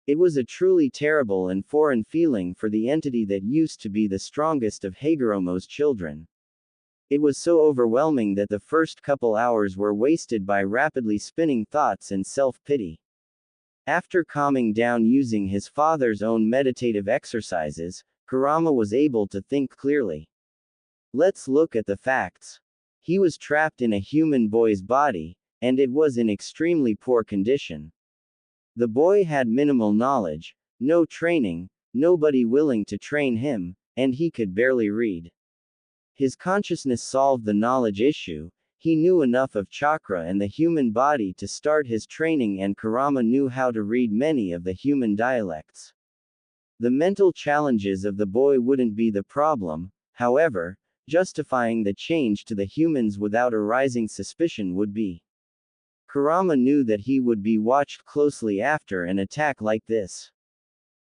A: It was a truly terrible and foreign feeling for the entity that used to be the strongest of Hagoromo's children. It was so overwhelming that the first couple hours were wasted by rapidly spinning thoughts and self-pity. After calming down using his father's own meditative exercises, Kurama was able to think clearly. Let's look at the facts. He was trapped in a human boy's body, and it was in extremely poor condition. The boy had minimal knowledge, no training, nobody willing to train him, and he could barely read. His consciousness solved the knowledge issue. He knew enough of chakra and the human body to start his training, and Kurama knew how to read many of the human dialects. The mental challenges of the boy wouldn't be the problem, however, justifying the change to the humans without arising suspicion would be. Kurama knew that he would be watched closely after an attack like this.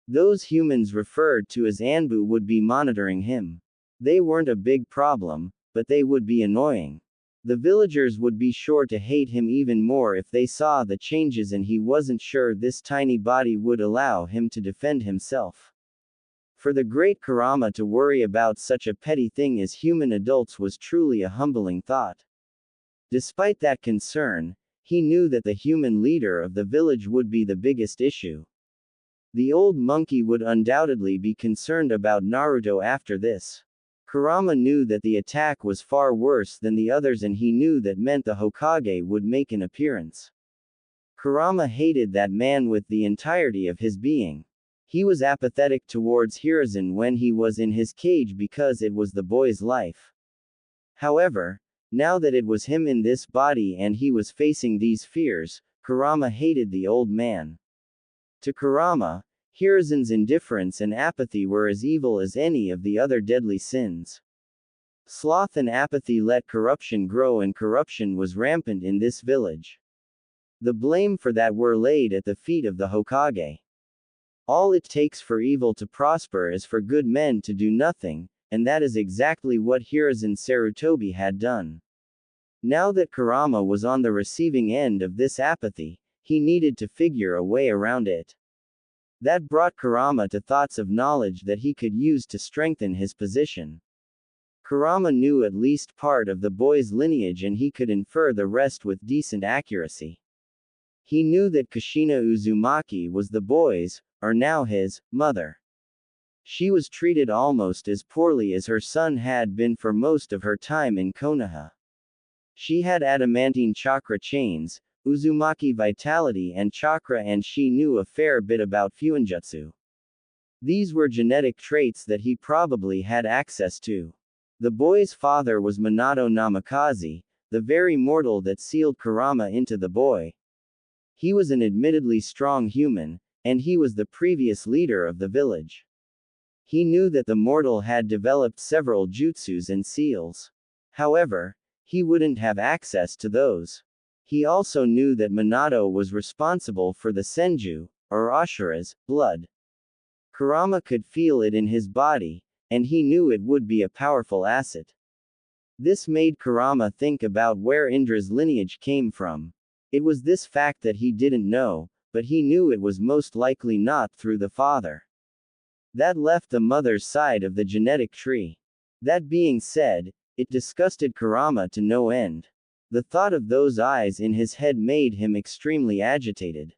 A: Those humans referred to as Anbu would be monitoring him. They weren't a big problem, but they would be annoying. The villagers would be sure to hate him even more if they saw the changes, and he wasn't sure this tiny body would allow him to defend himself. For the great Kurama to worry about such a petty thing as human adults was truly a humbling thought. Despite that concern, he knew that the human leader of the village would be the biggest issue. The old monkey would undoubtedly be concerned about Naruto after this. Kurama knew that the attack was far worse than the others, and he knew that meant the Hokage would make an appearance. Kurama hated that man with the entirety of his being. He was apathetic towards Hiruzen when he was in his cage because it was the boy's life. However, now that it was him in this body and he was facing these fears, Kurama hated the old man. To Kurama, Hiruzen's indifference and apathy were as evil as any of the other deadly sins. Sloth and apathy let corruption grow, and corruption was rampant in this village. The blame for that were laid at the feet of the Hokage. All it takes for evil to prosper is for good men to do nothing, and that is exactly what Hiruzen Sarutobi had done. Now that Kurama was on the receiving end of this apathy, he needed to figure a way around it. That brought Kurama to thoughts of knowledge that he could use to strengthen his position. Kurama knew at least part of the boy's lineage, and he could infer the rest with decent accuracy. He knew that Kushina Uzumaki was the boy's, or now his, mother. She was treated almost as poorly as her son had been for most of her time in Konoha. She had adamantine chakra chains, Uzumaki vitality and chakra, and she knew a fair bit about Fuinjutsu. These were genetic traits that he probably had access to. The boy's father was Minato Namikaze, the very mortal that sealed Kurama into the boy. He was an admittedly strong human, and he was the previous leader of the village. He knew that the mortal had developed several jutsus and seals. However, he wouldn't have access to those. He also knew that Minato was responsible for the Senju, or Ashura's, blood. Kurama could feel it in his body, and he knew it would be a powerful asset. This made Kurama think about where Indra's lineage came from. It was this fact that he didn't know, but he knew it was most likely not through the father. That left the mother's side of the genetic tree. That being said, it disgusted Kurama to no end. The thought of those eyes in his head made him extremely agitated.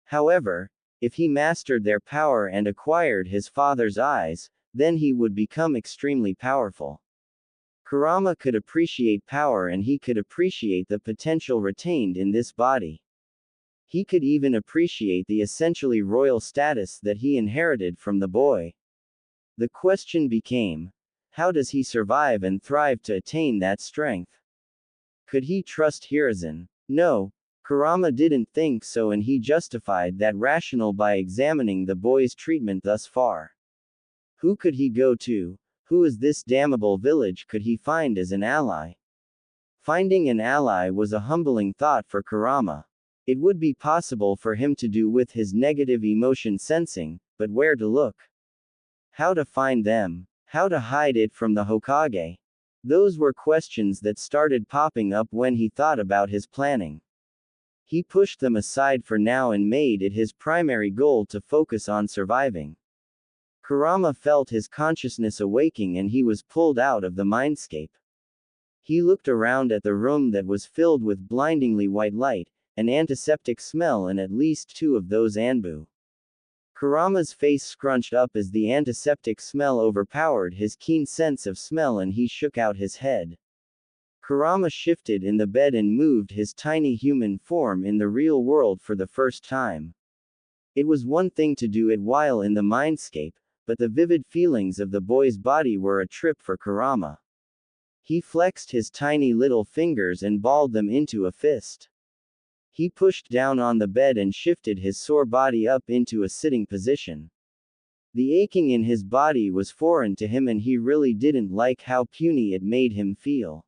A: However, if he mastered their power and acquired his father's eyes, then he would become extremely powerful. Kurama could appreciate power, and he could appreciate the potential retained in this body. He could even appreciate the essentially royal status that he inherited from the boy. The question became, how does he survive and thrive to attain that strength? Could he trust Hiruzen? No, Kurama didn't think so, and he justified that rationale by examining the boy's treatment thus far. Who could he go to? Who is this damnable village could he find as an ally? Finding an ally was a humbling thought for Kurama. It would be possible for him to do with his negative emotion sensing, but where to look? How to find them? How to hide it from the Hokage? Those were questions that started popping up when he thought about his planning. He pushed them aside for now and made it his primary goal to focus on surviving. Kurama felt his consciousness awaking, and he was pulled out of the mindscape. He looked around at the room that was filled with blindingly white light, an antiseptic smell, and at least two of those Anbu. Kurama's face scrunched up as the antiseptic smell overpowered his keen sense of smell, and he shook out his head. Kurama shifted in the bed and moved his tiny human form in the real world for the first time. It was one thing to do it while in the mindscape, but the vivid feelings of the boy's body were a trip for Kurama. He flexed his tiny little fingers and balled them into a fist. He pushed down on the bed and shifted his sore body up into a sitting position. The aching in his body was foreign to him and he really didn't like how puny it made him feel.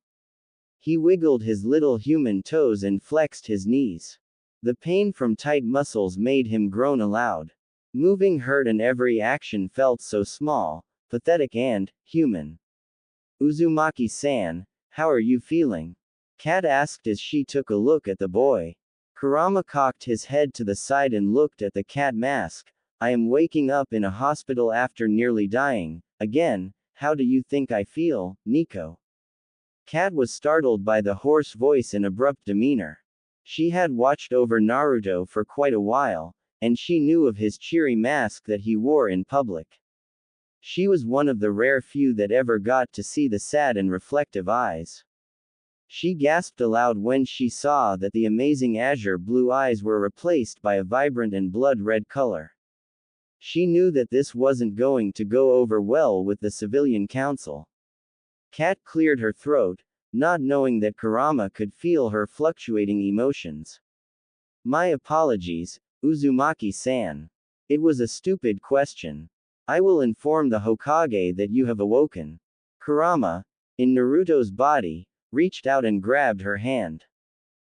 A: He wiggled his little human toes and flexed his knees. The pain from tight muscles made him groan aloud. Moving hurt and every action felt so small, pathetic and human. Uzumaki-san, how are you feeling? Kat asked as she took a look at the boy. Kurama cocked his head to the side and looked at the cat mask. I am waking up in a hospital after nearly dying. Again, how do you think I feel, Nico? Kat was startled by the hoarse voice and abrupt demeanor. She had watched over Naruto for quite a while, and she knew of his cheery mask that he wore in public. She was one of the rare few that ever got to see the sad and reflective eyes. She gasped aloud when she saw that the amazing azure blue eyes were replaced by a vibrant and blood-red color. She knew that this wasn't going to go over well with the civilian council. Kat cleared her throat, not knowing that Kurama could feel her fluctuating emotions. My apologies, Uzumaki-san. It was a stupid question. I will inform the Hokage that you have awoken. Kurama, in Naruto's body, reached out and grabbed her hand.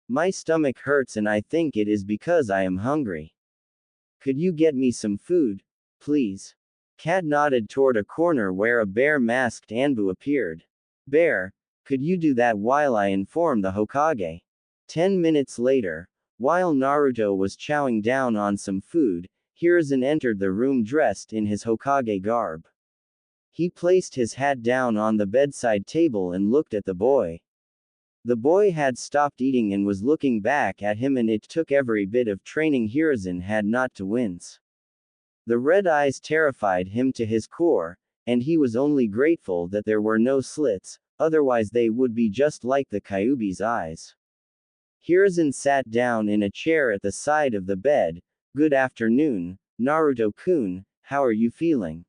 A: My stomach hurts and I think it is because I am hungry. Could you get me some food, please? Kat nodded toward a corner where a bear-masked Anbu appeared. Bear, could you do that while I inform the Hokage? 10 minutes later, while Naruto was chowing down on some food, Hiruzen entered the room dressed in his Hokage garb. He placed his hat down on the bedside table and looked at the boy. The boy had stopped eating and was looking back at him, and it took every bit of training Hiruzen had not to wince. The red eyes terrified him to his core, and he was only grateful that there were no slits, otherwise they would be just like the Kyuubi's eyes. Hiruzen sat down in a chair at the side of the bed. Good afternoon, Naruto-kun, how are you feeling?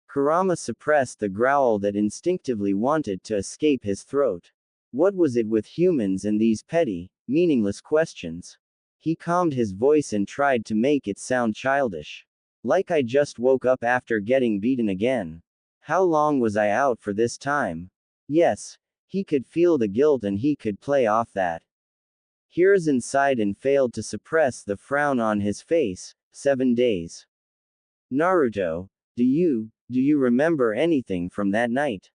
A: Kurama suppressed the growl that instinctively wanted to escape his throat. What was it with humans and these petty, meaningless questions? He calmed his voice and tried to make it sound childish. Like I just woke up after getting beaten again. How long was I out for this time? Yes, he could feel the guilt and he could play off that. Hiruzen sighed and failed to suppress the frown on his face. 7 days. Naruto, do you remember anything from that night?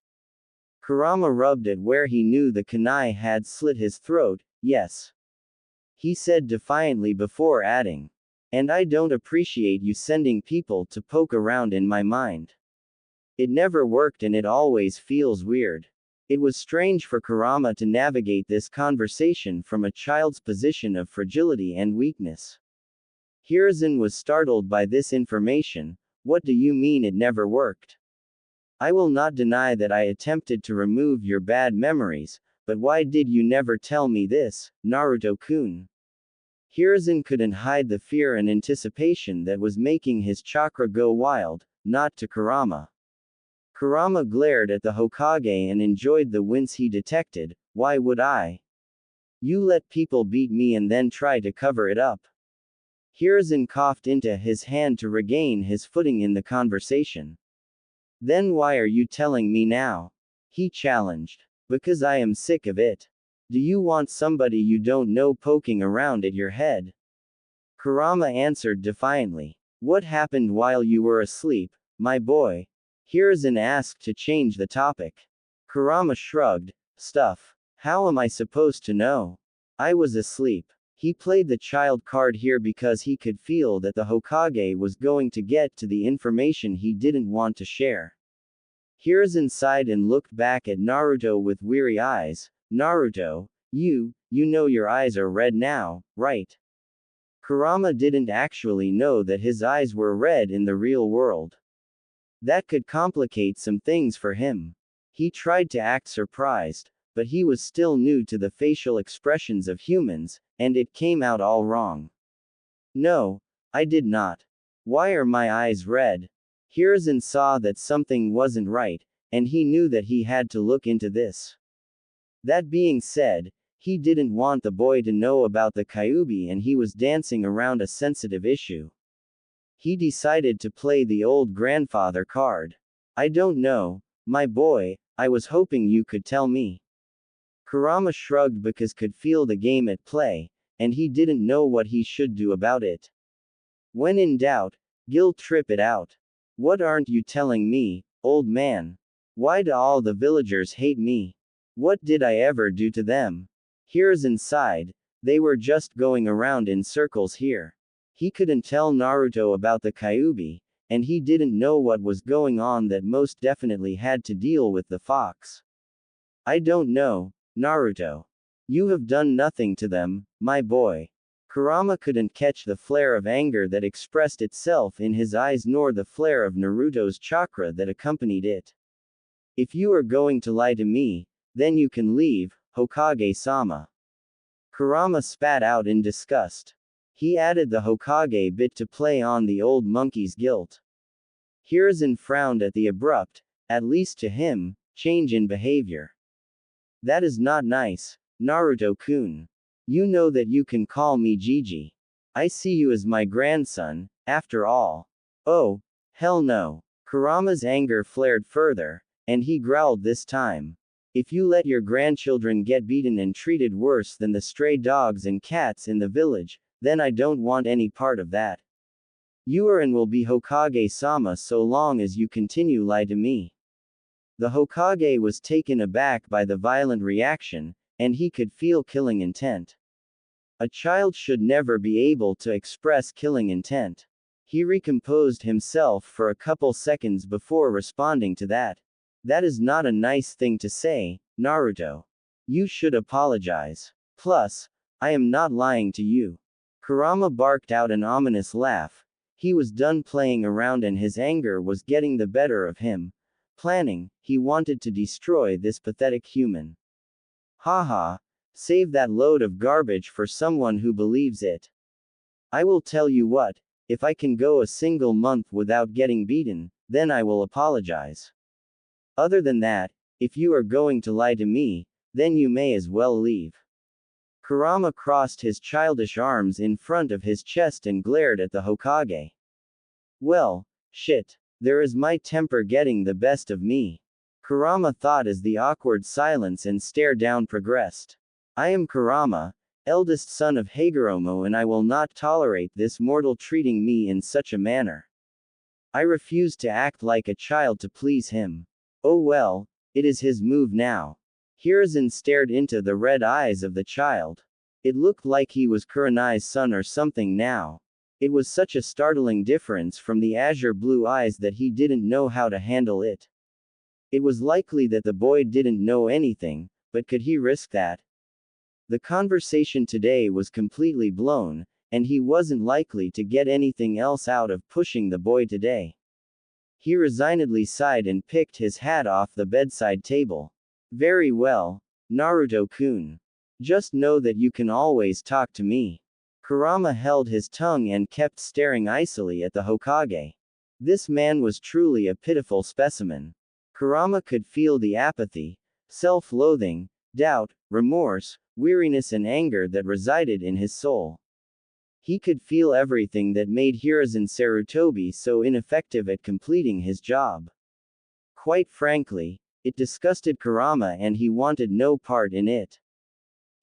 A: Kurama rubbed at where he knew the kunai had slit his throat. Yes. He said defiantly before adding. And I don't appreciate you sending people to poke around in my mind. It never worked and it always feels weird. It was strange for Kurama to navigate this conversation from a child's position of fragility and weakness. Hiruzen was startled by this information. What do you mean it never worked? I will not deny that I attempted to remove your bad memories, but why did you never tell me this, Naruto-kun? Hiruzen couldn't hide the fear and anticipation that was making his chakra go wild, not to Kurama. Kurama glared at the Hokage and enjoyed the wince he detected. Why would I? You let people beat me and then try to cover it up. Hiruzen coughed into his hand to regain his footing in the conversation. Then why are you telling me now? He challenged. Because I am sick of it. Do you want somebody you don't know poking around at your head? Kurama answered defiantly. What happened while you were asleep, my boy? Hiruzen asked to change the topic. Kurama shrugged. Stuff. How am I supposed to know? I was asleep. He played the child card here because he could feel that the Hokage was going to get to the information he didn't want to share. Hiruzen sighed and looked back at Naruto with weary eyes. Naruto, you know your eyes are red now, right? Kurama didn't actually know that his eyes were red in the real world. That could complicate some things for him. He tried to act surprised, but he was still new to the facial expressions of humans, and it came out all wrong. No, I did not. Why are my eyes red? Hiruzen saw that something wasn't right, and he knew that he had to look into this. That being said, he didn't want the boy to know about the Kyuubi and he was dancing around a sensitive issue. He decided to play the old grandfather card. I don't know, my boy, I was hoping you could tell me. Kurama shrugged because could feel the game at play, and he didn't know what he should do about it. When in doubt, guilt trip it out. What aren't you telling me, old man? Why do all the villagers hate me? What did I ever do to them? Hiruzen sighed. They were just going around in circles here. He couldn't tell Naruto about the Kyuubi, and he didn't know what was going on that most definitely had to deal with the fox. I don't know, Naruto. You have done nothing to them, my boy. Kurama couldn't catch the flare of anger that expressed itself in his eyes nor the flare of Naruto's chakra that accompanied it. If you are going to lie to me, then you can leave, Hokage-sama. Kurama spat out in disgust. He added the Hokage bit to play on the old monkey's guilt. Hiruzen frowned at the abrupt, at least to him, change in behavior. That is not nice, Naruto-kun. You know that you can call me Gigi. I see you as my grandson, after all. Oh, hell no. Kurama's anger flared further, and he growled this time. If you let your grandchildren get beaten and treated worse than the stray dogs and cats in the village, then I don't want any part of that. You are and will be Hokage-sama so long as you continue lie to me. The Hokage was taken aback by the violent reaction, and he could feel killing intent. A child should never be able to express killing intent. He recomposed himself for a couple seconds before responding to that. That is not a nice thing to say, Naruto. You should apologize. Plus, I am not lying to you. Kurama barked out an ominous laugh. He was done playing around and his anger was getting the better of him. Planning, he wanted to destroy this pathetic human. Haha. Save that load of garbage for someone who believes it. I will tell you what, if I can go a single month without getting beaten, then I will apologize. Other than that, if you are going to lie to me, then you may as well leave. Kurama crossed his childish arms in front of his chest and glared at the Hokage. Well, shit. There is my temper getting the best of me. Kurama thought as the awkward silence and stare down progressed. I am Kurama, eldest son of Hagoromo, and I will not tolerate this mortal treating me in such a manner. I refuse to act like a child to please him. Oh well, it is his move now. Hiruzen stared into the red eyes of the child. It looked like he was Kurana's son or something now. It was such a startling difference from the azure blue eyes that he didn't know how to handle it. It was likely that the boy didn't know anything, but could he risk that? The conversation today was completely blown, and he wasn't likely to get anything else out of pushing the boy today. He resignedly sighed and picked his hat off the bedside table. Very well, Naruto-kun. Just know that you can always talk to me. Kurama held his tongue and kept staring icily at the Hokage. This man was truly a pitiful specimen. Kurama could feel the apathy, self-loathing, doubt, remorse, weariness and anger that resided in his soul. He could feel everything that made Hiruzen Sarutobi so ineffective at completing his job. Quite frankly, it disgusted Kurama and he wanted no part in it.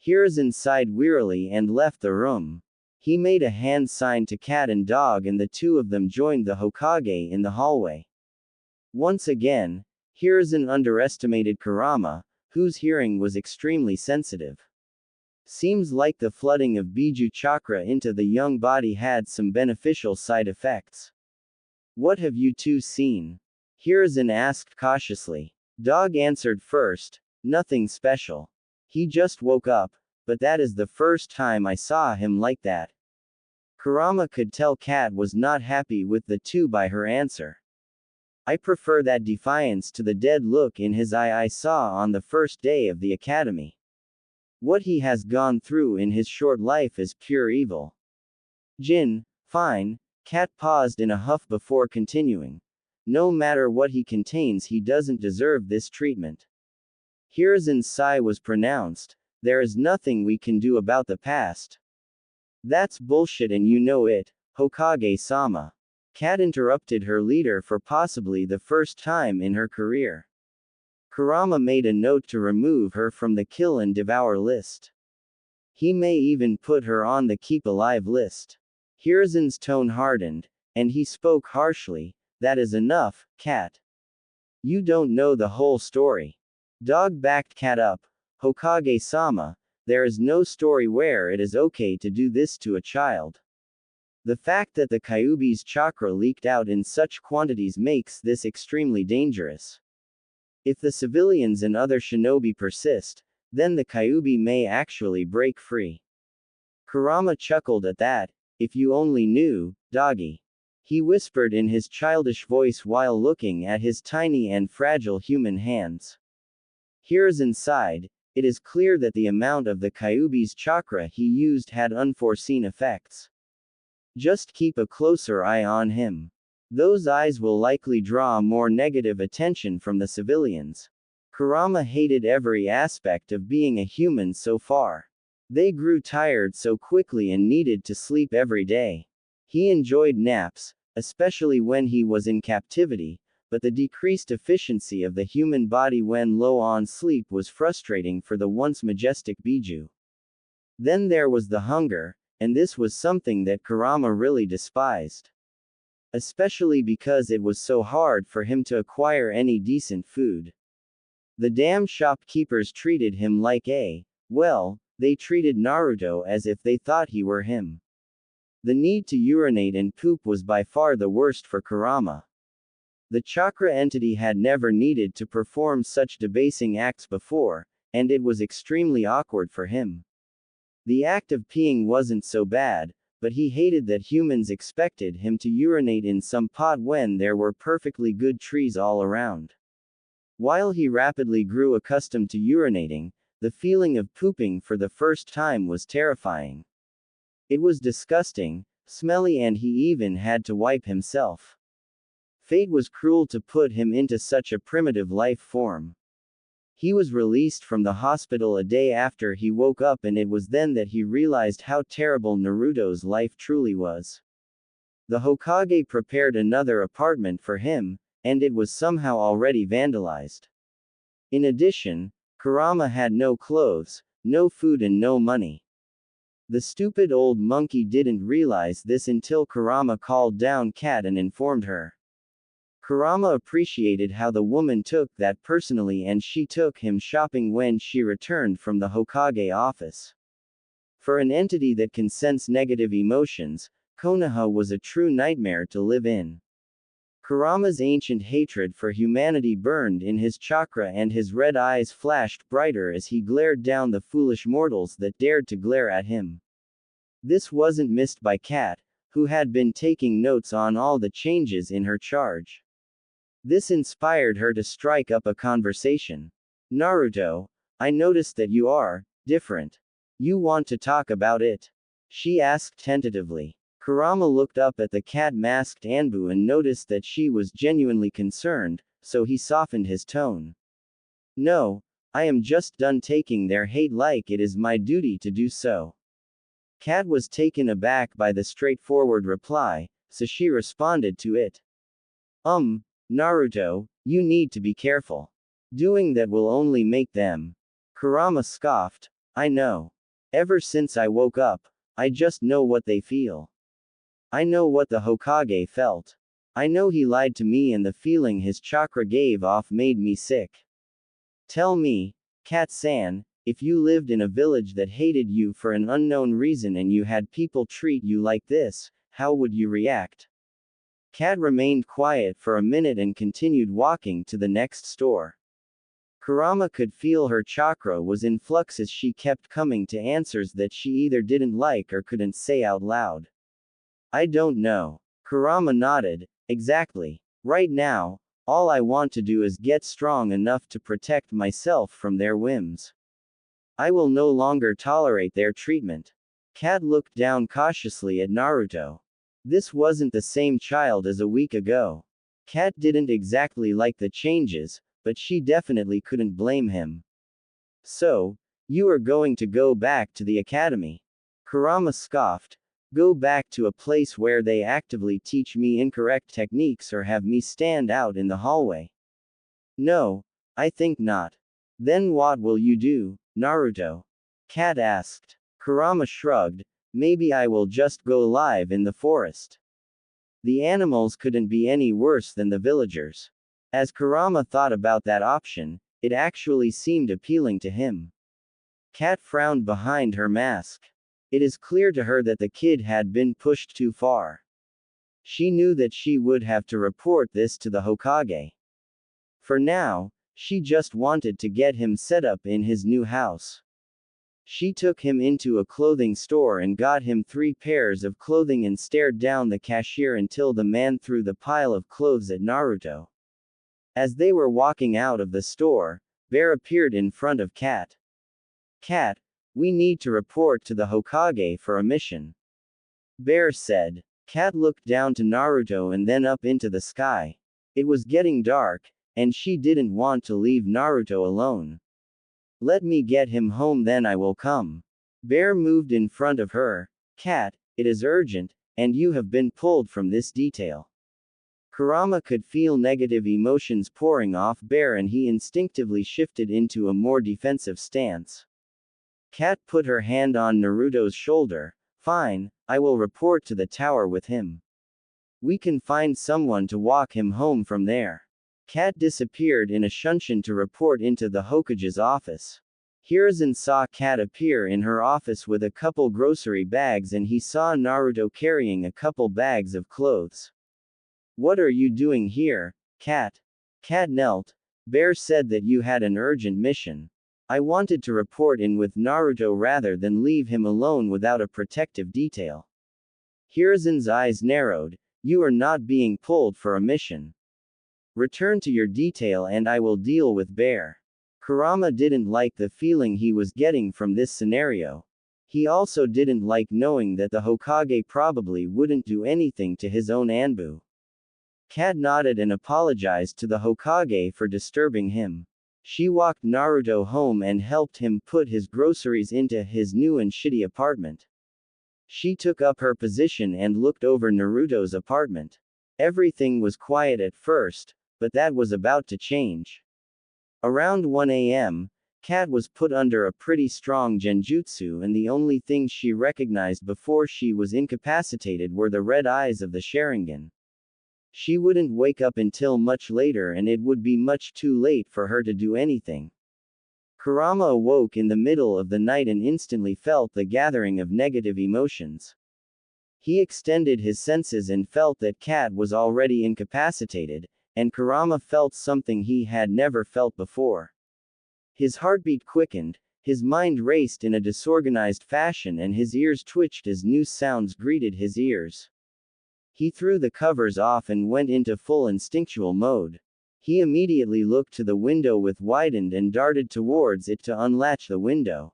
A: Hiruzen sighed wearily and left the room. He made a hand sign to cat and dog and the two of them joined the Hokage in the hallway. Once again, Hiruzen underestimated Kurama, whose hearing was extremely sensitive. Seems like the flooding of Biju chakra into the young body had some beneficial side effects. What have you two seen? Hiruzen asked cautiously. Dog answered first, nothing special. He just woke up, but that is the first time I saw him like that. Kurama could tell Cat was not happy with the two by her answer. I prefer that defiance to the dead look in his eye I saw on the first day of the academy. What he has gone through in his short life is pure evil. Jin, fine. Cat paused in a huff before continuing. No matter what he contains, he doesn't deserve this treatment. Hiruzen's sigh was pronounced. There is nothing we can do about the past. That's bullshit and you know it, Hokage-sama. Cat interrupted her leader for possibly the first time in her career. Kurama made a note to remove her from the kill and devour list. He may even put her on the keep alive list. Hiruzen's tone hardened, and he spoke harshly. That is enough, Cat. You don't know the whole story. Dog backed Cat up. Hokage-sama, there is no story where it is okay to do this to a child. The fact that the Kyuubi's chakra leaked out in such quantities makes this extremely dangerous. If the civilians and other shinobi persist, then the Kyuubi may actually break free. Kurama chuckled at that. If you only knew, doggy. He whispered in his childish voice while looking at his tiny and fragile human hands. Hiruzen sighed. It is clear that the amount of the Kyuubi's chakra he used had unforeseen effects. Just keep a closer eye on him. Those eyes will likely draw more negative attention from the civilians. Kurama hated every aspect of being a human so far. They grew tired so quickly and needed to sleep every day. He enjoyed naps, especially when he was in captivity, but the decreased efficiency of the human body when low on sleep was frustrating for the once majestic Biju. Then there was the hunger, and this was something that Kurama really despised. Especially because it was so hard for him to acquire any decent food. The damn shopkeepers treated him like well, they treated Naruto as if they thought he were him. The need to urinate and poop was by far the worst for Kurama. The chakra entity had never needed to perform such debasing acts before, and it was extremely awkward for him. The act of peeing wasn't so bad, but he hated that humans expected him to urinate in some pot when there were perfectly good trees all around. While he rapidly grew accustomed to urinating, the feeling of pooping for the first time was terrifying. It was disgusting, smelly, and he even had to wipe himself. Fate was cruel to put him into such a primitive life form. He was released from the hospital a day after he woke up, and it was then that he realized how terrible Naruto's life truly was. The Hokage prepared another apartment for him, and it was somehow already vandalized. In addition, Kurama had no clothes, no food, and no money. The stupid old monkey didn't realize this until Kurama called down Cat and informed her. Kurama appreciated how the woman took that personally, and she took him shopping when she returned from the Hokage office. For an entity that can sense negative emotions, Konoha was a true nightmare to live in. Kurama's ancient hatred for humanity burned in his chakra, and his red eyes flashed brighter as he glared down the foolish mortals that dared to glare at him. This wasn't missed by Cat, who had been taking notes on all the changes in her charge. This inspired her to strike up a conversation. Naruto, I noticed that you are different. You want to talk about it? She asked tentatively. Kurama looked up at the cat-masked Anbu and noticed that she was genuinely concerned, so he softened his tone. No, I am just done taking their hate like it is my duty to do so. Cat was taken aback by the straightforward reply, so she responded to it. Naruto, you need to be careful. Doing that will only make them. Kurama scoffed. I know. Ever since I woke up, I just know what they feel. I know what the Hokage felt. I know he lied to me, and the feeling his chakra gave off made me sick. Tell me, Cat-san, if you lived in a village that hated you for an unknown reason and you had people treat you like this, how would you react? Cat remained quiet for a minute and continued walking to the next store. Kurama could feel her chakra was in flux as she kept coming to answers that she either didn't like or couldn't say out loud. I don't know. Kurama nodded. Exactly. Right now, All I want to do is get strong enough to protect myself from their whims. I will no longer tolerate their treatment. Kat looked down cautiously at Naruto. This wasn't the same child as a week ago. Kat didn't exactly like the changes, but she definitely couldn't blame him. So, you are going to go back to the academy? Kurama scoffed. Go back to a place where they actively teach me incorrect techniques or have me stand out in the hallway? No, I think not. Then what will you do, Naruto? Kat asked. Kurama shrugged. Maybe I will just go live in the forest. The animals couldn't be any worse than the villagers. As Kurama thought about that option, it actually seemed appealing to him. Kat frowned behind her mask. It is clear to her that the kid had been pushed too far. She knew that she would have to report this to the Hokage. For now, she just wanted to get him set up in his new house. She took him into a clothing store and got him 3 pairs of clothing and stared down the cashier until the man threw the pile of clothes at Naruto. As they were walking out of the store, Bear appeared in front of Kat. Kat, we need to report to the Hokage for a mission. Bear said. Kat looked down to Naruto and then up into the sky. It was getting dark, and she didn't want to leave Naruto alone. Let me get him home, then I will come. Bear moved in front of her. Kat, it is urgent, and you have been pulled from this detail. Kurama could feel negative emotions pouring off Bear and he instinctively shifted into a more defensive stance. Kat put her hand on Naruto's shoulder. Fine, I will report to the tower with him. We can find someone to walk him home from there. Kat disappeared in a shunshin to report into the Hokage's office. Hiruzen saw Kat appear in her office with a couple grocery bags and he saw Naruto carrying a couple bags of clothes. What are you doing here, Kat? Kat knelt. Bear said that you had an urgent mission. I wanted to report in with Naruto rather than leave him alone without a protective detail. Hiruzen's eyes narrowed. You are not being pulled for a mission. Return to your detail and I will deal with Bear. Kurama didn't like the feeling he was getting from this scenario. He also didn't like knowing that the Hokage probably wouldn't do anything to his own Anbu. Kat nodded and apologized to the Hokage for disturbing him. She walked Naruto home and helped him put his groceries into his new and shitty apartment. She took up her position and looked over Naruto's apartment. Everything was quiet at first, but that was about to change. Around 1 a.m., Kat was put under a pretty strong genjutsu and the only things she recognized before she was incapacitated were the red eyes of the Sharingan. She wouldn't wake up until much later and it would be much too late for her to do anything. Kurama awoke in the middle of the night and instantly felt the gathering of negative emotions. He extended his senses and felt that Kat was already incapacitated, and Kurama felt something he had never felt before. His heartbeat quickened, his mind raced in a disorganized fashion and his ears twitched as new sounds greeted his ears. He threw the covers off and went into full instinctual mode. He immediately looked to the window with widened and darted towards it to unlatch the window.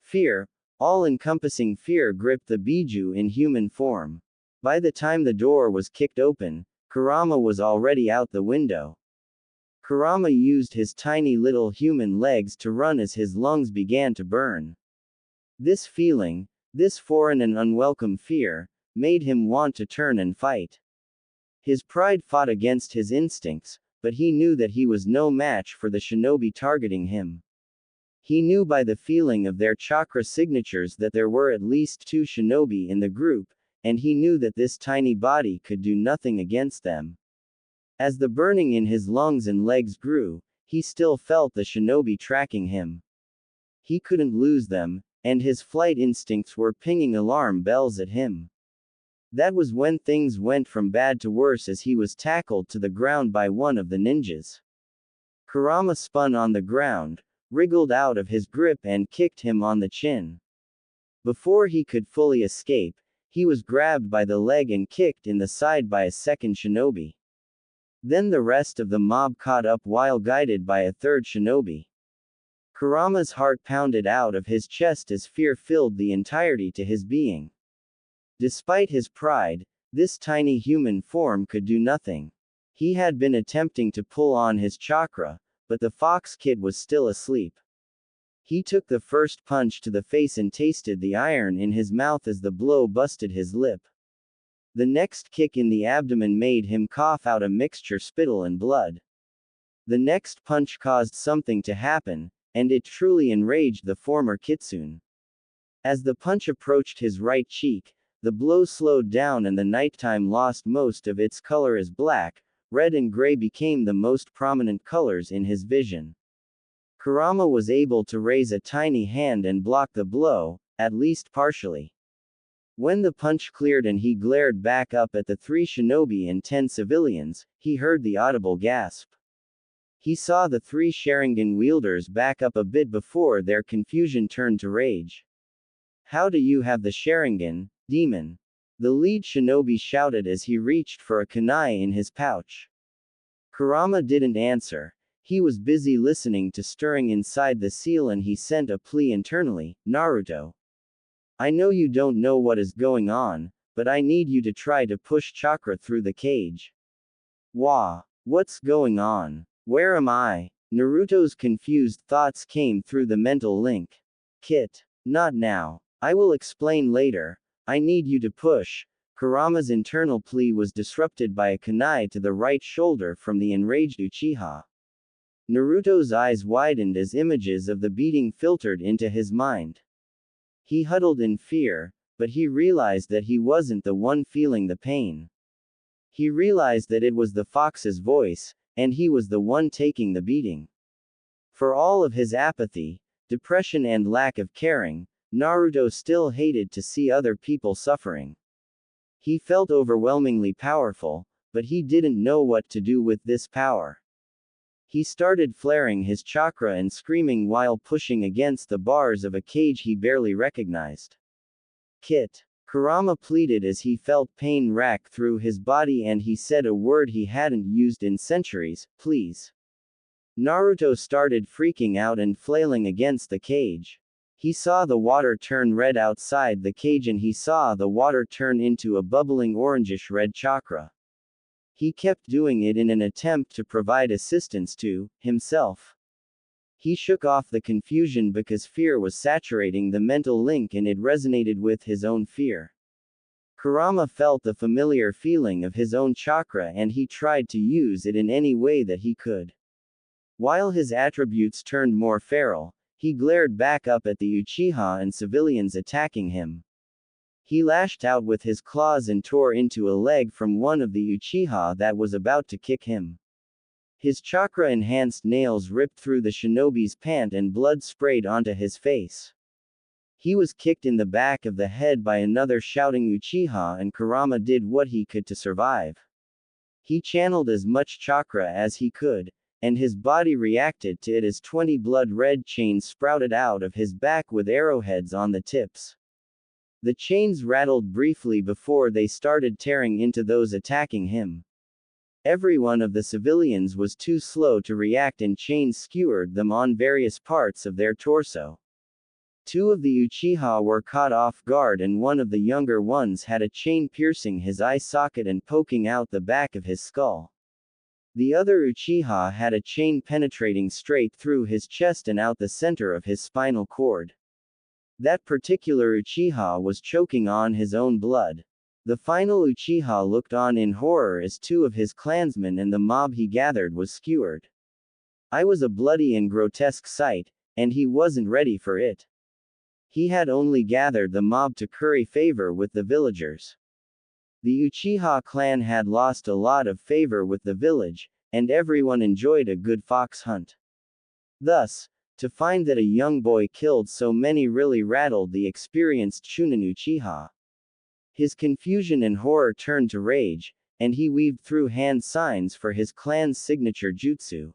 A: Fear, all-encompassing fear gripped the Biju in human form. By the time the door was kicked open, Kurama was already out the window. Kurama used his tiny little human legs to run as his lungs began to burn. This feeling, this foreign and unwelcome fear, made him want to turn and fight. His pride fought against his instincts, but he knew that he was no match for the shinobi targeting him. He knew by the feeling of their chakra signatures that there were at least 2 shinobi in the group, and he knew that this tiny body could do nothing against them. As the burning in his lungs and legs grew, he still felt the shinobi tracking him. He couldn't lose them, and his flight instincts were pinging alarm bells at him. That was when things went from bad to worse as he was tackled to the ground by one of the ninjas. Kurama spun on the ground, wriggled out of his grip and kicked him on the chin. Before he could fully escape, he was grabbed by the leg and kicked in the side by a second shinobi. Then the rest of the mob caught up while guided by a third shinobi. Kurama's heart pounded out of his chest as fear filled the entirety to his being. Despite his pride, this tiny human form could do nothing. He had been attempting to pull on his chakra, but the fox kid was still asleep. He took the first punch to the face and tasted the iron in his mouth as the blow busted his lip. The next kick in the abdomen made him cough out a mixture spittle and blood. The next punch caused something to happen, and it truly enraged the former kitsune. As the punch approached his right cheek, the blow slowed down and the nighttime lost most of its color as black, red and gray became the most prominent colors in his vision. Kurama was able to raise a tiny hand and block the blow, at least partially. When the punch cleared and he glared back up at the 3 shinobi and 10 civilians, he heard the audible gasp. He saw the 3 Sharingan wielders back up a bit before their confusion turned to rage. "How do you have the Sharingan, demon?" the lead shinobi shouted as he reached for a kunai in his pouch. Kurama didn't answer. He was busy listening to stirring inside the seal and he sent a plea internally, "Naruto. I know you don't know what is going on, but I need you to try to push chakra through the cage." "Wah. What's going on? Where am I?" Naruto's confused thoughts came through the mental link. "Kit. Not now. I will explain later. I need you to push." Kurama's internal plea was disrupted by a kunai to the right shoulder from the enraged Uchiha. Naruto's eyes widened as images of the beating filtered into his mind. He huddled in fear, but he realized that he wasn't the one feeling the pain. He realized that it was the fox's voice, and he was the one taking the beating. For all of his apathy, depression and lack of caring, Naruto still hated to see other people suffering. He felt overwhelmingly powerful, but he didn't know what to do with this power. He started flaring his chakra and screaming while pushing against the bars of a cage he barely recognized. "Kit." Kurama pleaded as he felt pain rack through his body and he said a word he hadn't used in centuries, "Please." Naruto started freaking out and flailing against the cage. He saw the water turn red outside the cage and he saw the water turn into a bubbling orangish red chakra. He kept doing it in an attempt to provide assistance to himself. He shook off the confusion because fear was saturating the mental link and it resonated with his own fear. Kurama felt the familiar feeling of his own chakra and he tried to use it in any way that he could. While his attributes turned more feral, he glared back up at the Uchiha and civilians attacking him. He lashed out with his claws and tore into a leg from one of the Uchiha that was about to kick him. His chakra-enhanced nails ripped through the shinobi's pant and blood sprayed onto his face. He was kicked in the back of the head by another shouting Uchiha and Kurama did what he could to survive. He channeled as much chakra as he could, and his body reacted to it as 20 blood-red chains sprouted out of his back with arrowheads on the tips. The chains rattled briefly before they started tearing into those attacking him. Every one of the civilians was too slow to react and chains skewered them on various parts of their torso. 2 of the Uchiha were caught off guard and one of the younger ones had a chain piercing his eye socket and poking out the back of his skull. The other Uchiha had a chain penetrating straight through his chest and out the center of his spinal cord. That particular Uchiha was choking on his own blood. The final Uchiha looked on in horror as 2 of his clansmen and the mob he gathered was skewered. It was a bloody and grotesque sight, and he wasn't ready for it. He had only gathered the mob to curry favor with the villagers. The Uchiha clan had lost a lot of favor with the village, and everyone enjoyed a good fox hunt. Thus, to find that a young boy killed so many really rattled the experienced Chunin Uchiha. His confusion and horror turned to rage, and he weaved through hand signs for his clan's signature jutsu.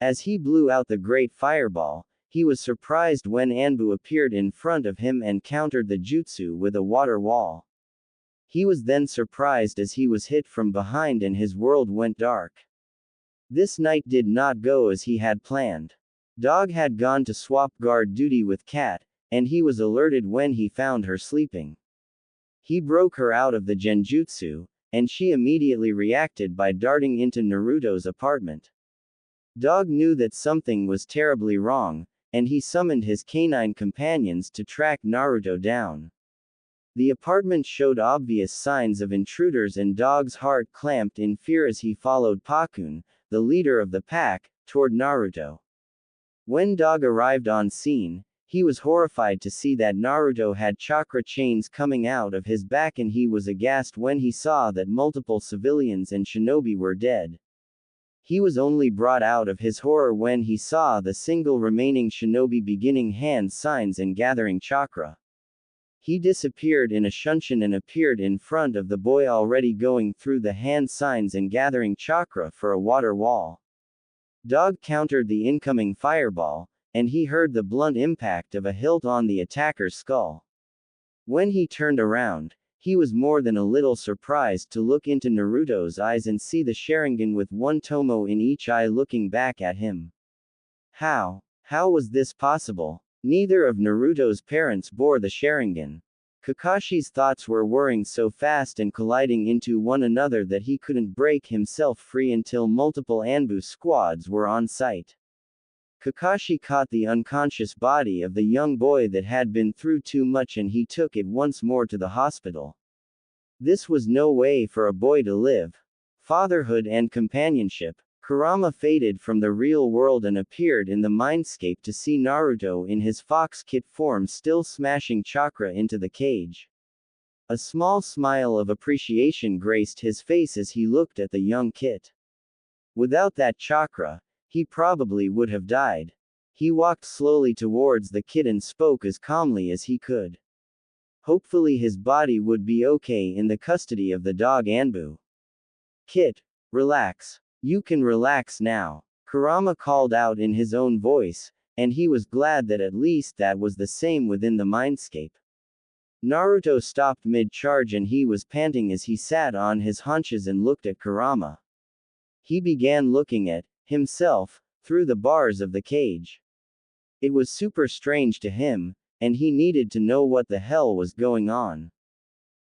A: As he blew out the great fireball, he was surprised when Anbu appeared in front of him and countered the jutsu with a water wall. He was then surprised as he was hit from behind and his world went dark. This night did not go as he had planned. Dog had gone to swap guard duty with Cat, and he was alerted when he found her sleeping. He broke her out of the genjutsu, and she immediately reacted by darting into Naruto's apartment. Dog knew that something was terribly wrong, and he summoned his canine companions to track Naruto down. The apartment showed obvious signs of intruders and Dog's heart clamped in fear as he followed Pakun, the leader of the pack, toward Naruto. When Dog arrived on scene, he was horrified to see that Naruto had chakra chains coming out of his back and he was aghast when he saw that multiple civilians and shinobi were dead. He was only brought out of his horror when he saw the single remaining shinobi beginning hand signs and gathering chakra. He disappeared in a shunshin and appeared in front of the boy already going through the hand signs and gathering chakra for a water wall. Dog countered the incoming fireball, and he heard the blunt impact of a hilt on the attacker's skull. When he turned around, he was more than a little surprised to look into Naruto's eyes and see the Sharingan with one tomo in each eye looking back at him. How was this possible? Neither of Naruto's parents bore the Sharingan. Kakashi's thoughts were whirring so fast and colliding into one another that he couldn't break himself free until multiple Anbu squads were on site. Kakashi caught the unconscious body of the young boy that had been through too much and he took it once more to the hospital. This was no way for a boy to live. Fatherhood and companionship. Kurama faded from the real world and appeared in the mindscape to see Naruto in his fox kit form still smashing chakra into the cage. A small smile of appreciation graced his face as he looked at the young kit. Without that chakra, he probably would have died. He walked slowly towards the kid and spoke as calmly as he could. Hopefully his body would be okay in the custody of the dog Anbu. Kid, relax. You can relax now, Kurama called out in his own voice, and he was glad that at least that was the same within the mindscape. Naruto stopped mid-charge and he was panting as he sat on his haunches and looked at Kurama. He began looking at himself through the bars of the cage. It was super strange to him, and he needed to know what the hell was going on.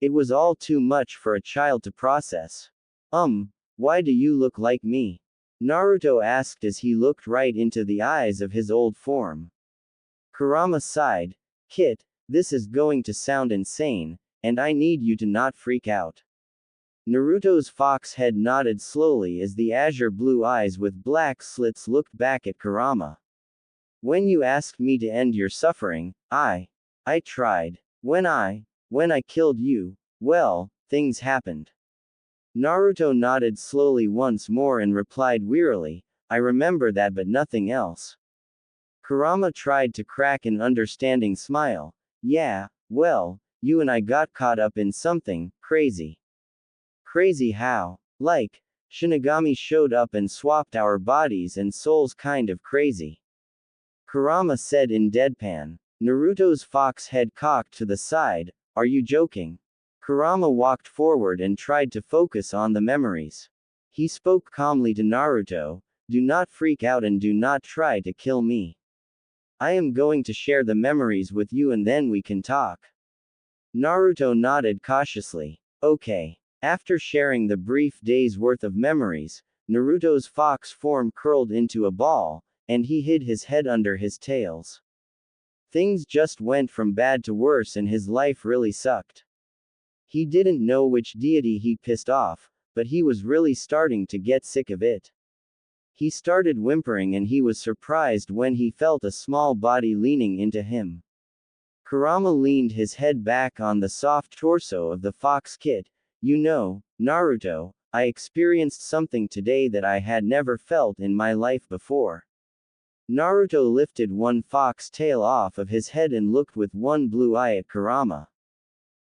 A: It was all too much for a child to process. Why do you look like me? Naruto asked as he looked right into the eyes of his old form. Kurama sighed. Kit, this is going to sound insane, and I need you to not freak out. Naruto's fox head nodded slowly as the azure blue eyes with black slits looked back at Kurama. When you asked me to end your suffering, I tried. When I killed you, well, things happened. Naruto nodded slowly once more and replied wearily, I remember that but nothing else. Kurama tried to crack an understanding smile. Yeah, well, you and I got caught up in something crazy. Crazy how? Like, Shinigami showed up and swapped our bodies and souls kind of crazy. Kurama said in deadpan. Naruto's fox head cocked to the side, are you joking? Kurama walked forward and tried to focus on the memories. He spoke calmly to Naruto, do not freak out and do not try to kill me. I am going to share the memories with you and then we can talk. Naruto nodded cautiously. Okay. After sharing the brief day's worth of memories, Naruto's fox form curled into a ball, and he hid his head under his tails. Things just went from bad to worse and his life really sucked. He didn't know which deity he pissed off, but he was really starting to get sick of it. He started whimpering and he was surprised when he felt a small body leaning into him. Kurama leaned his head back on the soft torso of the fox kid. You know, Naruto, I experienced something today that I had never felt in my life before. Naruto lifted one fox tail off of his head and looked with one blue eye at Kurama.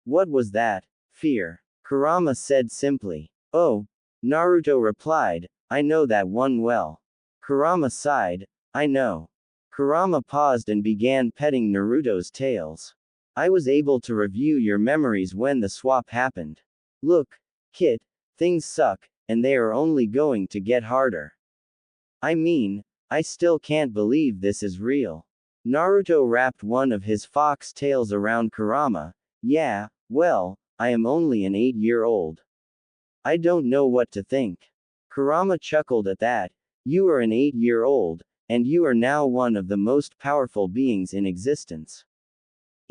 A: What was that? Fear. Kurama said simply. Oh. Naruto replied, I know that one well. Kurama sighed, I know. Kurama paused and began petting Naruto's tails. I was able to review your memories when the swap happened. Look, Kit, things suck, and they are only going to get harder. I mean, I still can't believe this is real. Naruto wrapped one of his fox tails around Kurama. Yeah, well, I am only an 8-year-old. I don't know what to think. Kurama chuckled at that. You are an 8-year-old, and you are now one of the most powerful beings in existence.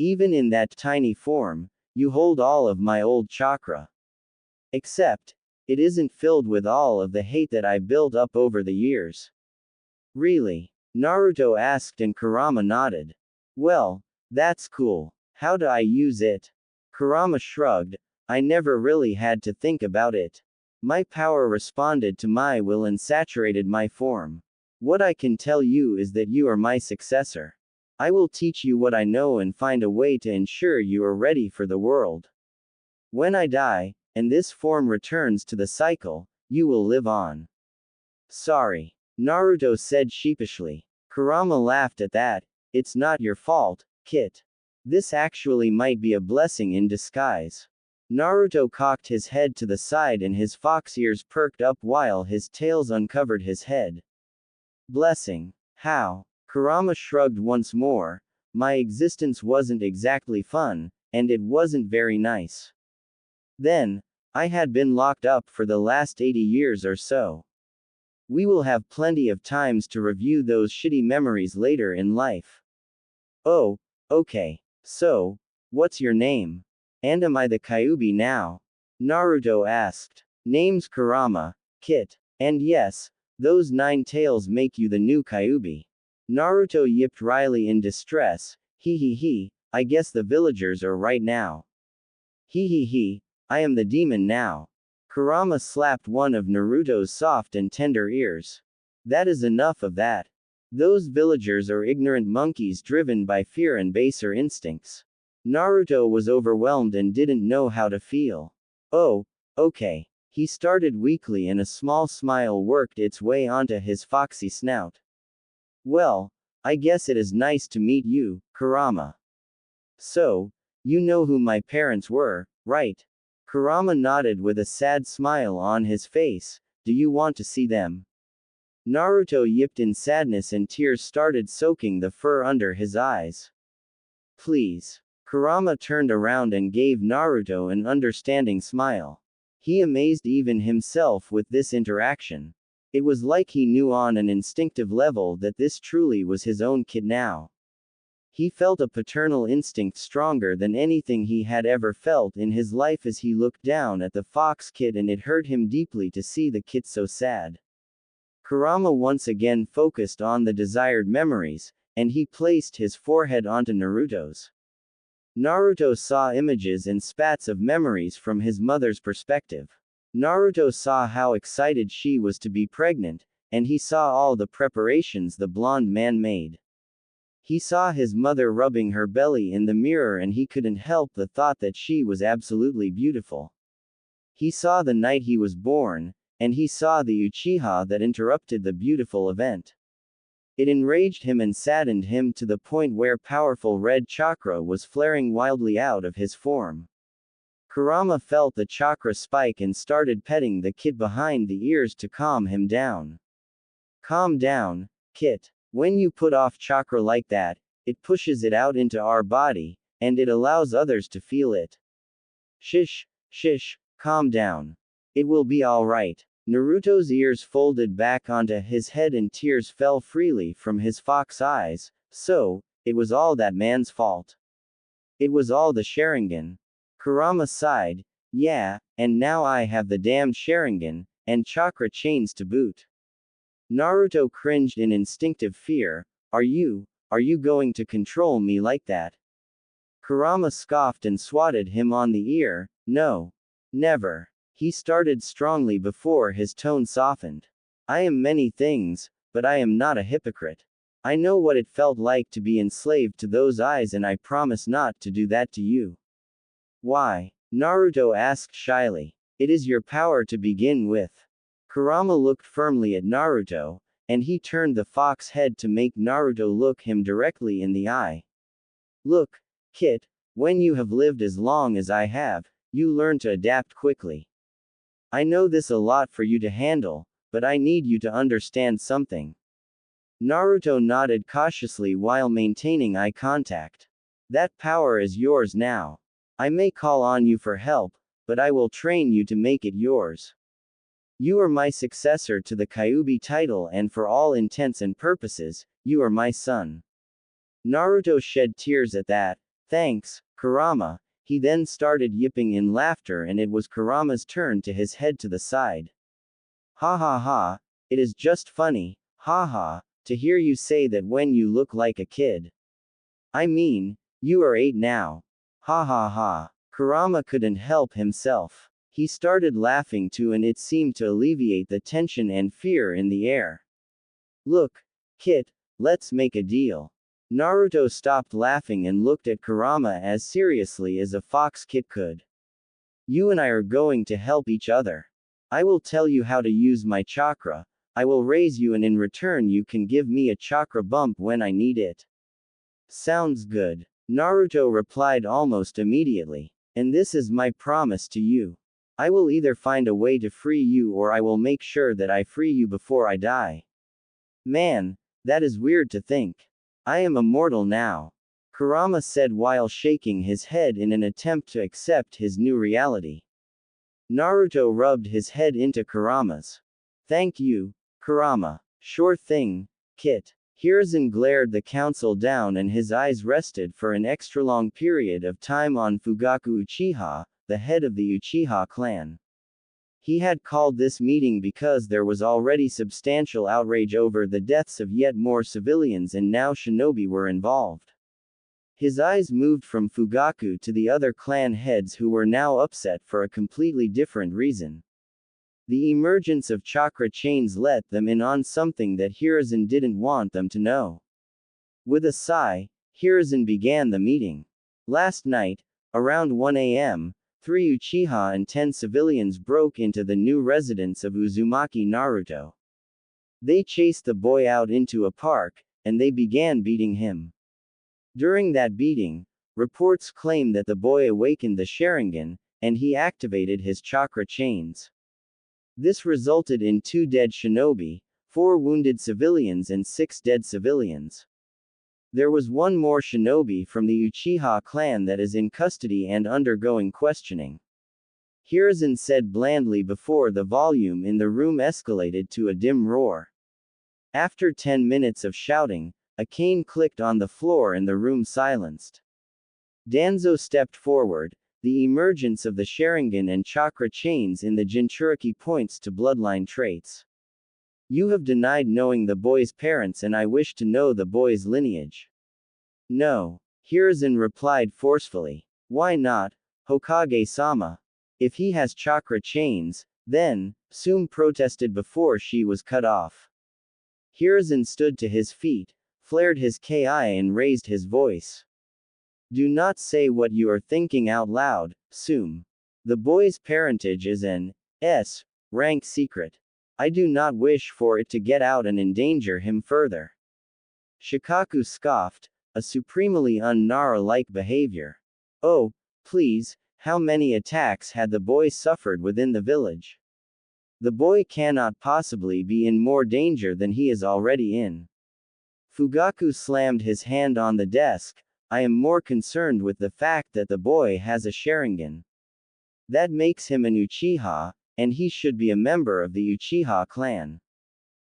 A: Even in that tiny form, you hold all of my old chakra. Except, it isn't filled with all of the hate that I built up over the years. Really? Naruto asked and Kurama nodded. Well, that's cool. How do I use it? Kurama shrugged. I never really had to think about it. My power responded to my will and saturated my form. What I can tell you is that you are my successor. I will teach you what I know and find a way to ensure you are ready for the world. When I die, and this form returns to the cycle, you will live on. Sorry. Naruto said sheepishly. Kurama laughed at that. It's not your fault, Kit. This actually might be a blessing in disguise. Naruto cocked his head to the side and his fox ears perked up while his tails uncovered his head. Blessing. How? Kurama shrugged once more. My existence wasn't exactly fun, and it wasn't very nice. Then, I had been locked up for the last 80 years or so. We will have plenty of times to review those shitty memories later in life. Oh, okay. So, what's your name? And am I the Kyuubi now? Naruto asked. Name's Kurama, Kit. And yes, those 9 tails make you the new Kyuubi. Naruto yipped wryly in distress. He, I guess the villagers are right now. He, I am the demon now. Kurama slapped one of Naruto's soft and tender ears. That is enough of that. Those villagers are ignorant monkeys driven by fear and baser instincts. Naruto was overwhelmed and didn't know how to feel. Oh, okay. He started weakly and a small smile worked its way onto his foxy snout. Well, I guess it is nice to meet you, Kurama. So, you know who my parents were, right? Kurama nodded with a sad smile on his face. Do you want to see them? Naruto yipped in sadness and tears started soaking the fur under his eyes. Please. Kurama turned around and gave Naruto an understanding smile. He amazed even himself with this interaction. It was like he knew on an instinctive level that this truly was his own kid now. He felt a paternal instinct stronger than anything he had ever felt in his life as he looked down at the fox kid, and it hurt him deeply to see the kid so sad. Kurama once again focused on the desired memories, and he placed his forehead onto Naruto's. Naruto saw images and spats of memories from his mother's perspective. Naruto saw how excited she was to be pregnant, and he saw all the preparations the blonde man made. He saw his mother rubbing her belly in the mirror and he couldn't help the thought that she was absolutely beautiful. He saw the night he was born, and he saw the Uchiha that interrupted the beautiful event. It enraged him and saddened him to the point where powerful red chakra was flaring wildly out of his form. Kurama felt the chakra spike and started petting the kid behind the ears to calm him down. Calm down, Kit. When you put off chakra like that, it pushes it out into our body, and it allows others to feel it. Shish, calm down. It will be alright. Naruto's ears folded back onto his head and tears fell freely from his fox eyes. So, it was all that man's fault. It was all the Sharingan. Kurama sighed. Yeah, and now I have the damned Sharingan, and chakra chains to boot. Naruto cringed in instinctive fear. Are you going to control me like that? Kurama scoffed and swatted him on the ear. No. Never. He started strongly before his tone softened. I am many things, but I am not a hypocrite. I know what it felt like to be enslaved to those eyes and I promise not to do that to you. Why? Naruto asked shyly. It is your power to begin with. Kurama looked firmly at Naruto, and he turned the fox head to make Naruto look him directly in the eye. Look, Kit, When you have lived as long as I have, you learn to adapt quickly. I know this a lot for you to handle, but I need you to understand something. Naruto nodded cautiously while maintaining eye contact. That power is yours now. I may call on you for help, but I will train you to make it yours. You are my successor to the Kyuubi title, and for all intents and purposes, you are my son. Naruto shed tears at that. Thanks, Kurama. He then started yipping in laughter, and it was Kurama's turn to his head to the side. Ha ha ha, it is just funny, ha ha, to hear you say that when you look like a kid. I mean, you are 8 now. Ha ha ha. Kurama couldn't help himself. He started laughing too, and it seemed to alleviate the tension and fear in the air. Look, Kit, let's make a deal. Naruto stopped laughing and looked at Kurama as seriously as a fox kit could. You and I are going to help each other. I will tell you how to use my chakra, I will raise you, and in return you can give me a chakra bump when I need it. Sounds good. Naruto replied almost immediately. And this is my promise to you. I will either find a way to free you, or I will make sure that I free you before I die. Man, that is weird to think. I am immortal now. Kurama said while shaking his head in an attempt to accept his new reality. Naruto rubbed his head into Kurama's. Thank you, Kurama. Sure thing, Kit. Hiruzen glared the council down, and his eyes rested for an extra long period of time on Fugaku Uchiha, the head of the Uchiha clan. He had called this meeting because there was already substantial outrage over the deaths of yet more civilians, and now shinobi were involved. His eyes moved from Fugaku to the other clan heads, who were now upset for a completely different reason. The emergence of chakra chains let them in on something that Hiruzen didn't want them to know. With a sigh, Hiruzen began the meeting. Last night, around 1 a.m., 3 Uchiha and 10 civilians broke into the new residence of Uzumaki Naruto. They chased the boy out into a park, and they began beating him. During that beating, reports claim that the boy awakened the Sharingan, and he activated his chakra chains. This resulted in 2 dead shinobi, 4 wounded civilians, and 6 dead civilians. There was 1 more shinobi from the Uchiha clan that is in custody and undergoing questioning. Hiruzen said blandly before the volume in the room escalated to a dim roar. After 10 minutes of shouting, a cane clicked on the floor and the room silenced. Danzo stepped forward. The emergence of the Sharingan and chakra chains in the Jinchuriki points to bloodline traits. You have denied knowing the boy's parents, and I wish to know the boy's lineage. No. Hiruzen replied forcefully. Why not, Hokage-sama? If he has chakra chains, then, Sume protested before she was cut off. Hiruzen stood to his feet, flared his ki and raised his voice. Do not say what you are thinking out loud, Sume. The boy's parentage is an S-rank secret. I do not wish for it to get out and endanger him further. Shikaku scoffed, a supremely un-Nara-like behavior. Oh, please, how many attacks had the boy suffered within the village? The boy cannot possibly be in more danger than he is already in. Fugaku slammed his hand on the desk. I am more concerned with the fact that the boy has a Sharingan. That makes him an Uchiha, and he should be a member of the Uchiha clan.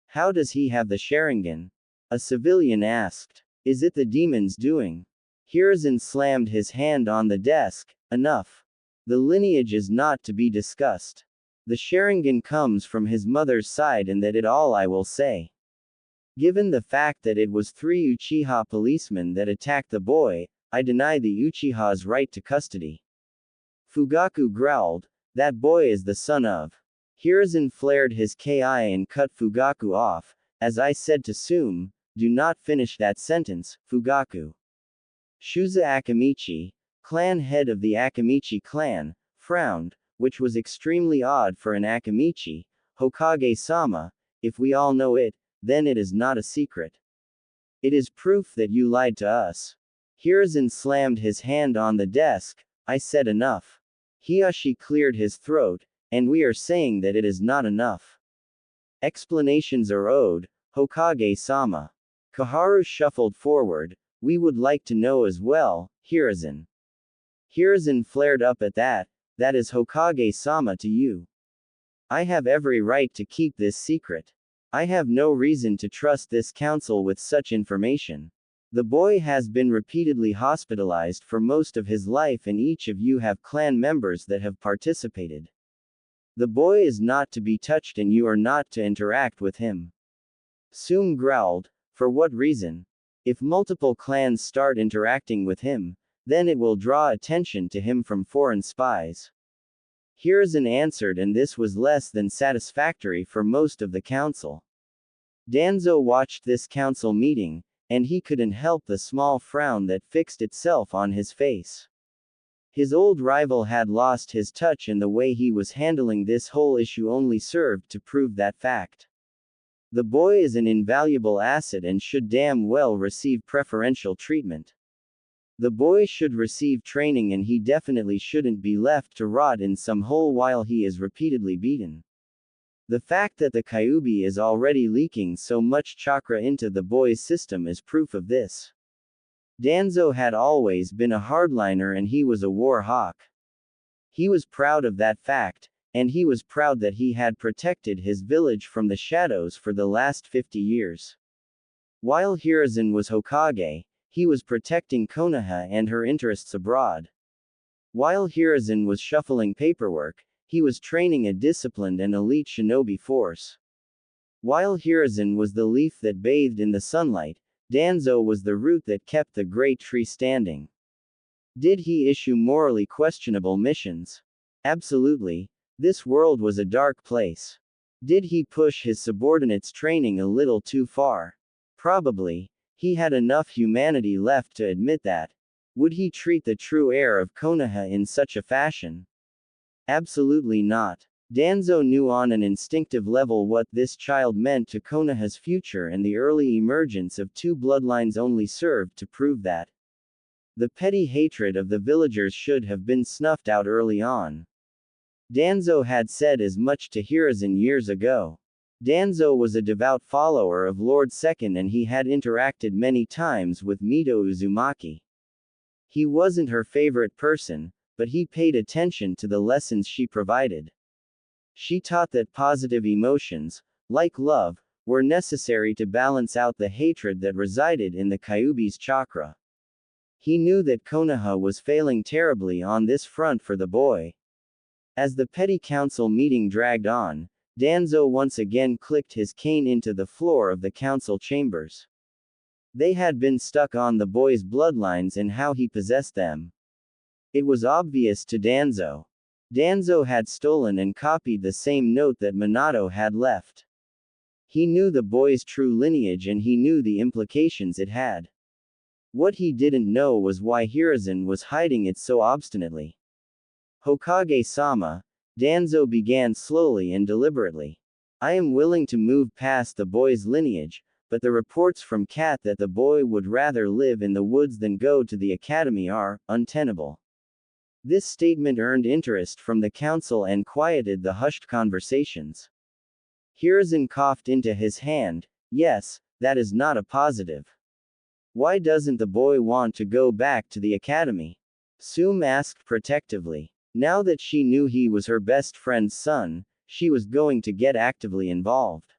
A: How does he have the Sharingan? A civilian asked. Is it the demon's doing? Hiruzen slammed his hand on the desk. Enough. The lineage is not to be discussed. The Sharingan comes from his mother's side, and that is all I will say. Given the fact that it was 3 Uchiha policemen that attacked the boy, I deny the Uchiha's right to custody. Fugaku growled, that boy is the son of. Hiruzen flared his ki and cut Fugaku off. As I said to Sume, do not finish that sentence, Fugaku. Shuza Akamichi, clan head of the Akamichi clan, frowned, which was extremely odd for an Akamichi. Hokage-sama, if we all know it, then it is not a secret. It is proof that you lied to us. Hiruzen slammed his hand on the desk. I said enough. Hiyashi cleared his throat, and we are saying that it is not enough. Explanations are owed, Hokage-sama. Kaharu shuffled forward. We would like to know as well, Hiruzen. Hiruzen flared up at that. That is Hokage-sama to you. I have every right to keep this secret. I have no reason to trust this council with such information. The boy has been repeatedly hospitalized for most of his life and each of you have clan members that have participated. The boy is not to be touched and you are not to interact with him. Sum growled, for what reason? If multiple clans start interacting with him, then it will draw attention to him from foreign spies. Hiruzen answered and this was less than satisfactory for most of the council. Danzo watched this council meeting, and he couldn't help the small frown that fixed itself on his face. His old rival had lost his touch and the way he was handling this whole issue only served to prove that fact. The boy is an invaluable asset and should damn well receive preferential treatment. The boy should receive training and he definitely shouldn't be left to rot in some hole while he is repeatedly beaten. The fact that the Kyuubi is already leaking so much chakra into the boy's system is proof of this. Danzo had always been a hardliner and he was a war hawk. He was proud of that fact, and he was proud that he had protected his village from the shadows for the last 50 years. While Hiruzen was Hokage, he was protecting Konoha and her interests abroad. While Hiruzen was shuffling paperwork, he was training a disciplined and elite shinobi force. While Hiruzen was the leaf that bathed in the sunlight, Danzo was the root that kept the great tree standing. Did he issue morally questionable missions? Absolutely. This world was a dark place. Did he push his subordinates' training a little too far? Probably. He had enough humanity left to admit that. Would he treat the true heir of Konoha in such a fashion? Absolutely not. Danzo knew on an instinctive level what this child meant to Konoha's future and the early emergence of two bloodlines only served to prove that. The petty hatred of the villagers should have been snuffed out early on. Danzo had said as much to Hiruzen years ago. Danzo was a devout follower of Lord Second and he had interacted many times with Mito Uzumaki. He wasn't her favorite person, but he paid attention to the lessons she provided. She taught that positive emotions, like love, were necessary to balance out the hatred that resided in the Kyuubi's chakra. He knew that Konoha was failing terribly on this front for the boy. As the petty council meeting dragged on, Danzo once again clicked his cane into the floor of the council chambers. They had been stuck on the boy's bloodlines and how he possessed them. It was obvious to Danzo. Danzo had stolen and copied the same note that Minato had left. He knew the boy's true lineage and he knew the implications it had. What he didn't know was why Hiruzen was hiding it so obstinately. Hokage-sama, Danzo began slowly and deliberately. I am willing to move past the boy's lineage, but the reports from Kat that the boy would rather live in the woods than go to the academy are untenable. This statement earned interest from the council and quieted the hushed conversations. Hiruzen coughed into his hand. Yes, that is not a positive. Why doesn't the boy want to go back to the academy? Sum asked protectively. Now that she knew he was her best friend's son, she was going to get actively involved.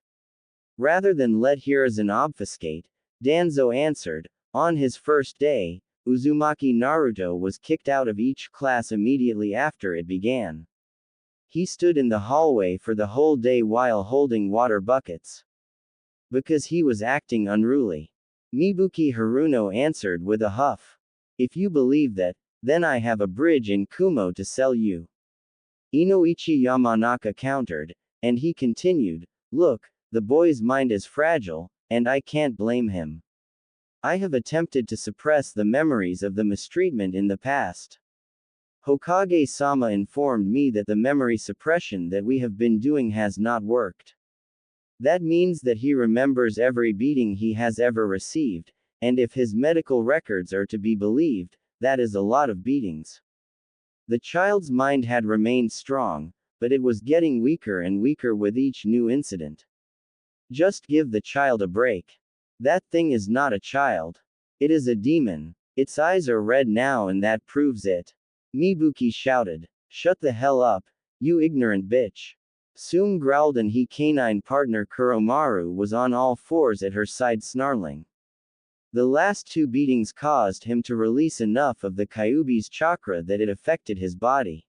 A: Rather than let Hiruzen obfuscate, Danzo answered, on his first day, Uzumaki Naruto was kicked out of each class immediately after it began. He stood in the hallway for the whole day while holding water buckets. Because he was acting unruly. Mibuki Haruno answered with a huff. If you believe that, then I have a bridge in Kumo to sell you. Inoichi Yamanaka countered, and he continued, look, the boy's mind is fragile, and I can't blame him. I have attempted to suppress the memories of the mistreatment in the past. Hokage-sama informed me that the memory suppression that we have been doing has not worked. That means that he remembers every beating he has ever received, and if his medical records are to be believed, that is a lot of beatings. The child's mind had remained strong, but it was getting weaker and weaker with each new incident. Just give the child a break. That thing is not a child. It is a demon. Its eyes are red now and that proves it. Mibuki shouted. Shut the hell up, you ignorant bitch. Sume growled and his canine partner Kuromaru was on all fours at her side snarling. The last 2 beatings caused him to release enough of the Kyuubi's chakra that it affected his body.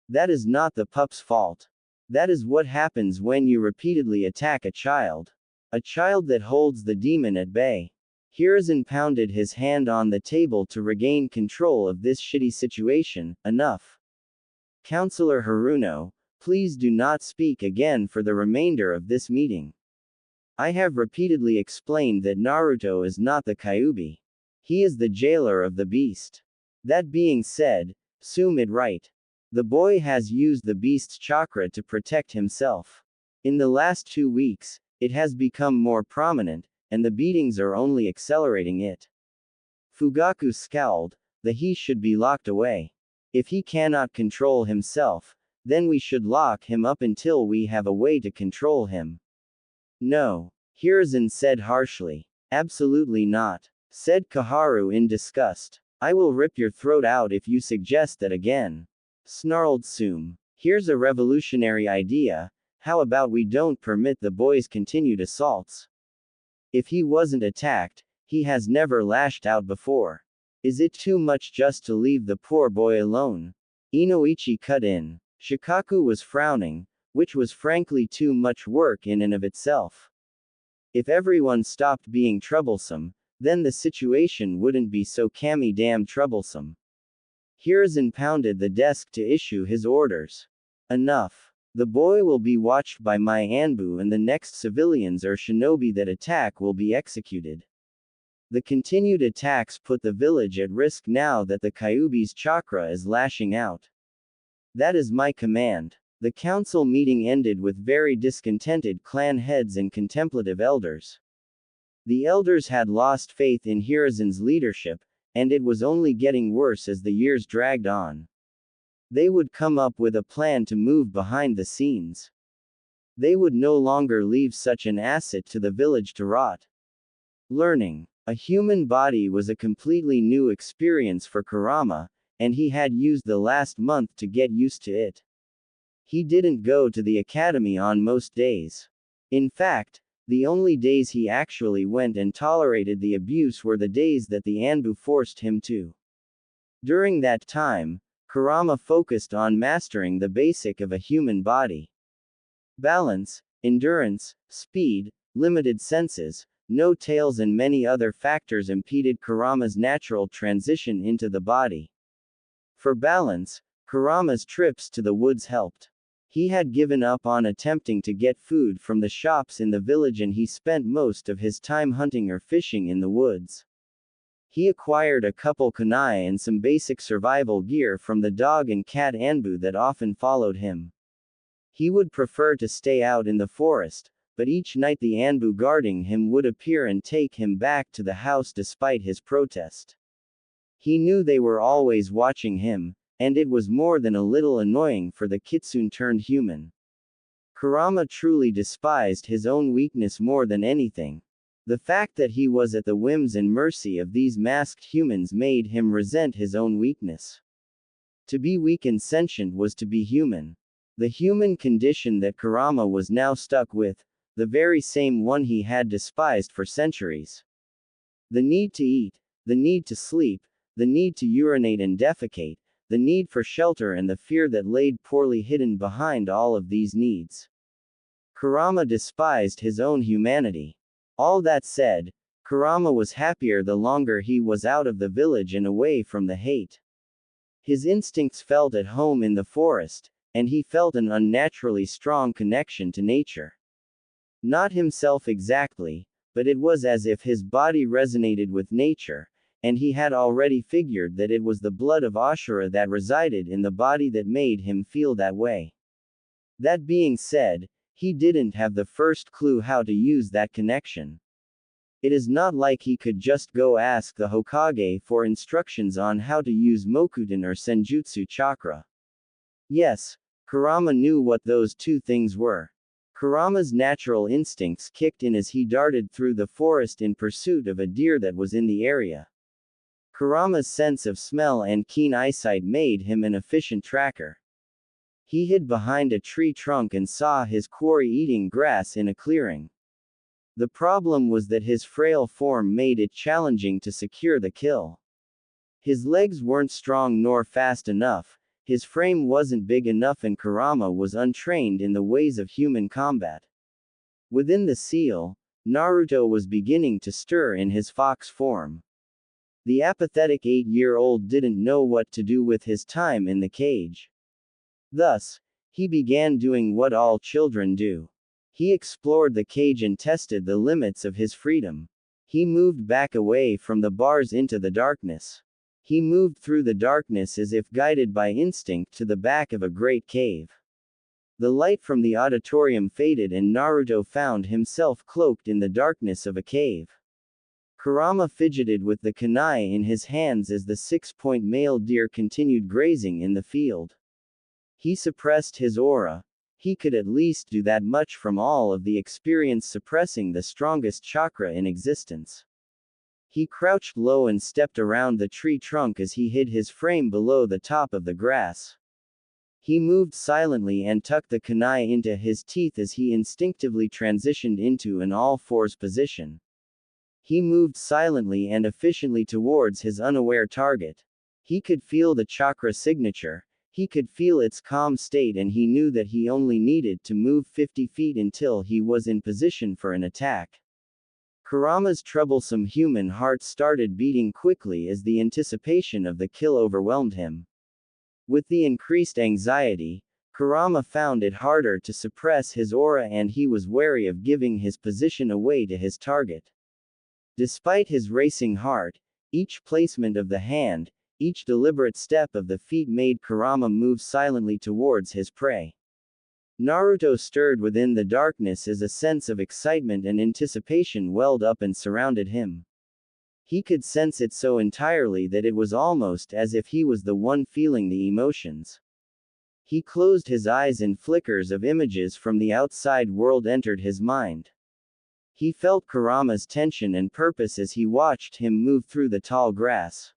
A: That is not the pup's fault. That is what happens when you repeatedly attack a child. A child that holds the demon at bay. Hiruzen pounded his hand on the table to regain control of this shitty situation. Enough. Counselor Haruno, please do not speak again for the remainder of this meeting. I have repeatedly explained that Naruto is not the Kyuubi. He is the jailer of the beast. That being said, assume it right. The boy has used the beast's chakra to protect himself. In the last 2 weeks, it has become more prominent, and the beatings are only accelerating it. Fugaku scowled, he should be locked away. If he cannot control himself, then we should lock him up until we have a way to control him. No. Hiruzen said harshly. Absolutely not, said Kaharu in disgust. I will rip your throat out if you suggest that again. Snarled Sume. Here's a revolutionary idea, how about we don't permit the boy's continued assaults? If he wasn't attacked, he has never lashed out before. Is it too much just to leave the poor boy alone? Inoichi cut in. Shikaku was frowning, which was frankly too much work in and of itself. If everyone stopped being troublesome, then the situation wouldn't be so damn troublesome. Hiruzen pounded the desk to issue his orders. Enough. The boy will be watched by my Anbu and the next civilians or shinobi that attack will be executed. The continued attacks put the village at risk now that the Kyuubi's chakra is lashing out. That is my command. The council meeting ended with very discontented clan heads and contemplative elders. The elders had lost faith in Hiruzen's leadership, and it was only getting worse as the years dragged on. They would come up with a plan to move behind the scenes. They would no longer leave such an asset to the village to rot. Learning a human body was a completely new experience for Kurama, and he had used the last month to get used to it. He didn't go to the academy on most days. In fact, the only days he actually went and tolerated the abuse were the days that the Anbu forced him to. During that time, Kurama focused on mastering the basic of a human body. Balance, endurance, speed, limited senses, no tails and many other factors impeded Kurama's natural transition into the body. For balance, Kurama's trips to the woods helped. He had given up on attempting to get food from the shops in the village and he spent most of his time hunting or fishing in the woods. He acquired a couple kunai and some basic survival gear from the dog and cat Anbu that often followed him. He would prefer to stay out in the forest, but each night the Anbu guarding him would appear and take him back to the house despite his protest. He knew they were always watching him, and it was more than a little annoying for the kitsune turned human. Kurama truly despised his own weakness more than anything. The fact that he was at the whims and mercy of these masked humans made him resent his own weakness. To be weak and sentient was to be human. The human condition that Kurama was now stuck with, the very same one he had despised for centuries. The need to eat, the need to sleep, the need to urinate and defecate, the need for shelter and the fear that laid poorly hidden behind all of these needs. Kurama despised his own humanity. All that said, Kurama was happier the longer he was out of the village and away from the hate. His instincts felt at home in the forest, and he felt an unnaturally strong connection to nature. Not himself exactly, but it was as if his body resonated with nature, and he had already figured that it was the blood of Ashura that resided in the body that made him feel that way. That being said, he didn't have the first clue how to use that connection. It is not like he could just go ask the Hokage for instructions on how to use Mokuten or Senjutsu chakra. Yes, Kurama knew what those two things were. Kurama's natural instincts kicked in as he darted through the forest in pursuit of a deer that was in the area. Kurama's sense of smell and keen eyesight made him an efficient tracker. He hid behind a tree trunk and saw his quarry eating grass in a clearing. The problem was that his frail form made it challenging to secure the kill. His legs weren't strong nor fast enough, his frame wasn't big enough, and Kurama was untrained in the ways of human combat. Within the seal, Naruto was beginning to stir in his fox form. The apathetic 8-year-old didn't know what to do with his time in the cage. Thus, he began doing what all children do. He explored the cage and tested the limits of his freedom. He moved back away from the bars into the darkness. He moved through the darkness as if guided by instinct to the back of a great cave. The light from the auditorium faded and Naruto found himself cloaked in the darkness of a cave. Kurama fidgeted with the kunai in his hands as the 6-point male deer continued grazing in the field. He suppressed his aura. He could at least do that much from all of the experience suppressing the strongest chakra in existence. He crouched low and stepped around the tree trunk as he hid his frame below the top of the grass. He moved silently and tucked the kunai into his teeth as he instinctively transitioned into an all-fours position. He moved silently and efficiently towards his unaware target. He could feel the chakra signature. He could feel its calm state, and he knew that he only needed to move 50 feet until he was in position for an attack. Kurama's troublesome human heart started beating quickly as the anticipation of the kill overwhelmed him. With the increased anxiety, Kurama found it harder to suppress his aura, and he was wary of giving his position away to his target. Despite his racing heart, each placement of the hand, each deliberate step of the feet made Kurama move silently towards his prey. Naruto stirred within the darkness as a sense of excitement and anticipation welled up and surrounded him. He could sense it so entirely that it was almost as if he was the one feeling the emotions. He closed his eyes and flickers of images from the outside world entered his mind. He felt Kurama's tension and purpose as he watched him move through the tall grass.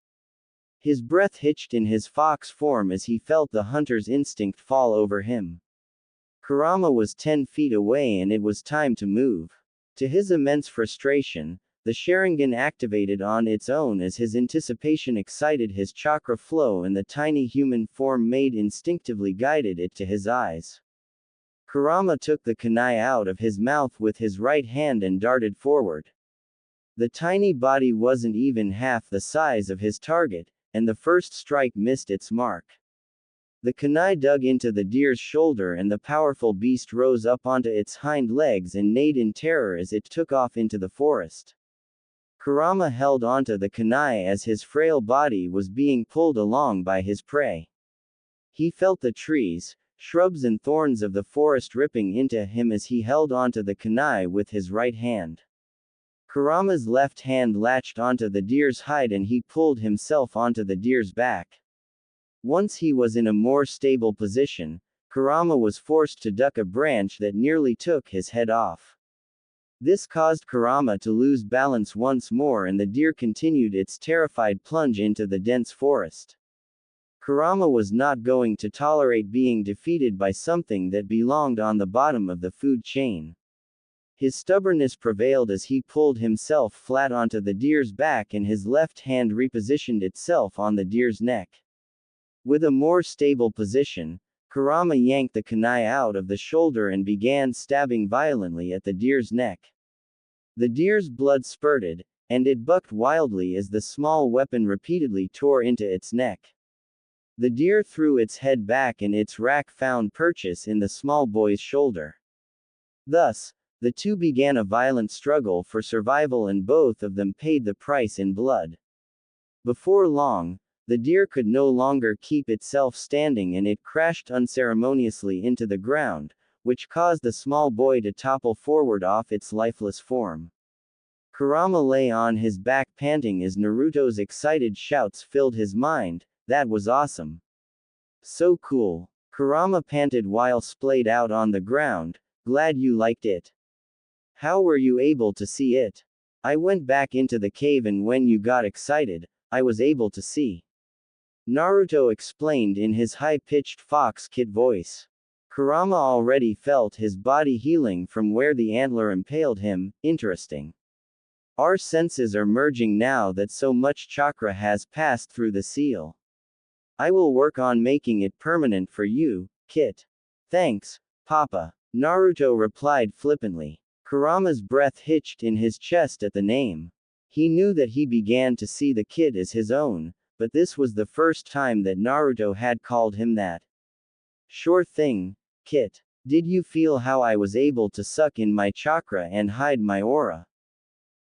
A: His breath hitched in his fox form as he felt the hunter's instinct fall over him. Kurama was 10 feet away and it was time to move. To his immense frustration, the Sharingan activated on its own as his anticipation excited his chakra flow and the tiny human form made instinctively guided it to his eyes. Kurama took the kunai out of his mouth with his right hand and darted forward. The tiny body wasn't even half the size of his target, and the first strike missed its mark. The kunai dug into the deer's shoulder and the powerful beast rose up onto its hind legs and neighed in terror as it took off into the forest. Kurama held onto the kunai as his frail body was being pulled along by his prey. He felt the trees, shrubs and thorns of the forest ripping into him as he held onto the kunai with his right hand. Kurama's left hand latched onto the deer's hide and he pulled himself onto the deer's back. Once he was in a more stable position, Kurama was forced to duck a branch that nearly took his head off. This caused Kurama to lose balance once more and the deer continued its terrified plunge into the dense forest. Kurama was not going to tolerate being defeated by something that belonged on the bottom of the food chain. His stubbornness prevailed as he pulled himself flat onto the deer's back and his left hand repositioned itself on the deer's neck. With a more stable position, Kurama yanked the kunai out of the shoulder and began stabbing violently at the deer's neck. The deer's blood spurted, and it bucked wildly as the small weapon repeatedly tore into its neck. The deer threw its head back and its rack found purchase in the small boy's shoulder. Thus, the two began a violent struggle for survival and both of them paid the price in blood. Before long, the deer could no longer keep itself standing and it crashed unceremoniously into the ground, which caused the small boy to topple forward off its lifeless form. Kurama lay on his back panting as Naruto's excited shouts filled his mind. That was awesome. So cool. Kurama panted while splayed out on the ground. Glad you liked it. How were you able to see it? I went back into the cave and when you got excited, I was able to see. Naruto explained in his high-pitched fox kid voice. Kurama already felt his body healing from where the antler impaled him. Interesting. Our senses are merging now that so much chakra has passed through the seal. I will work on making it permanent for you, Kit. Thanks, Papa. Naruto replied flippantly. Kurama's breath hitched in his chest at the name. He knew that he began to see the kid as his own, but this was the first time that Naruto had called him that. Sure thing, Kit. Did you feel how I was able to suck in my chakra and hide my aura?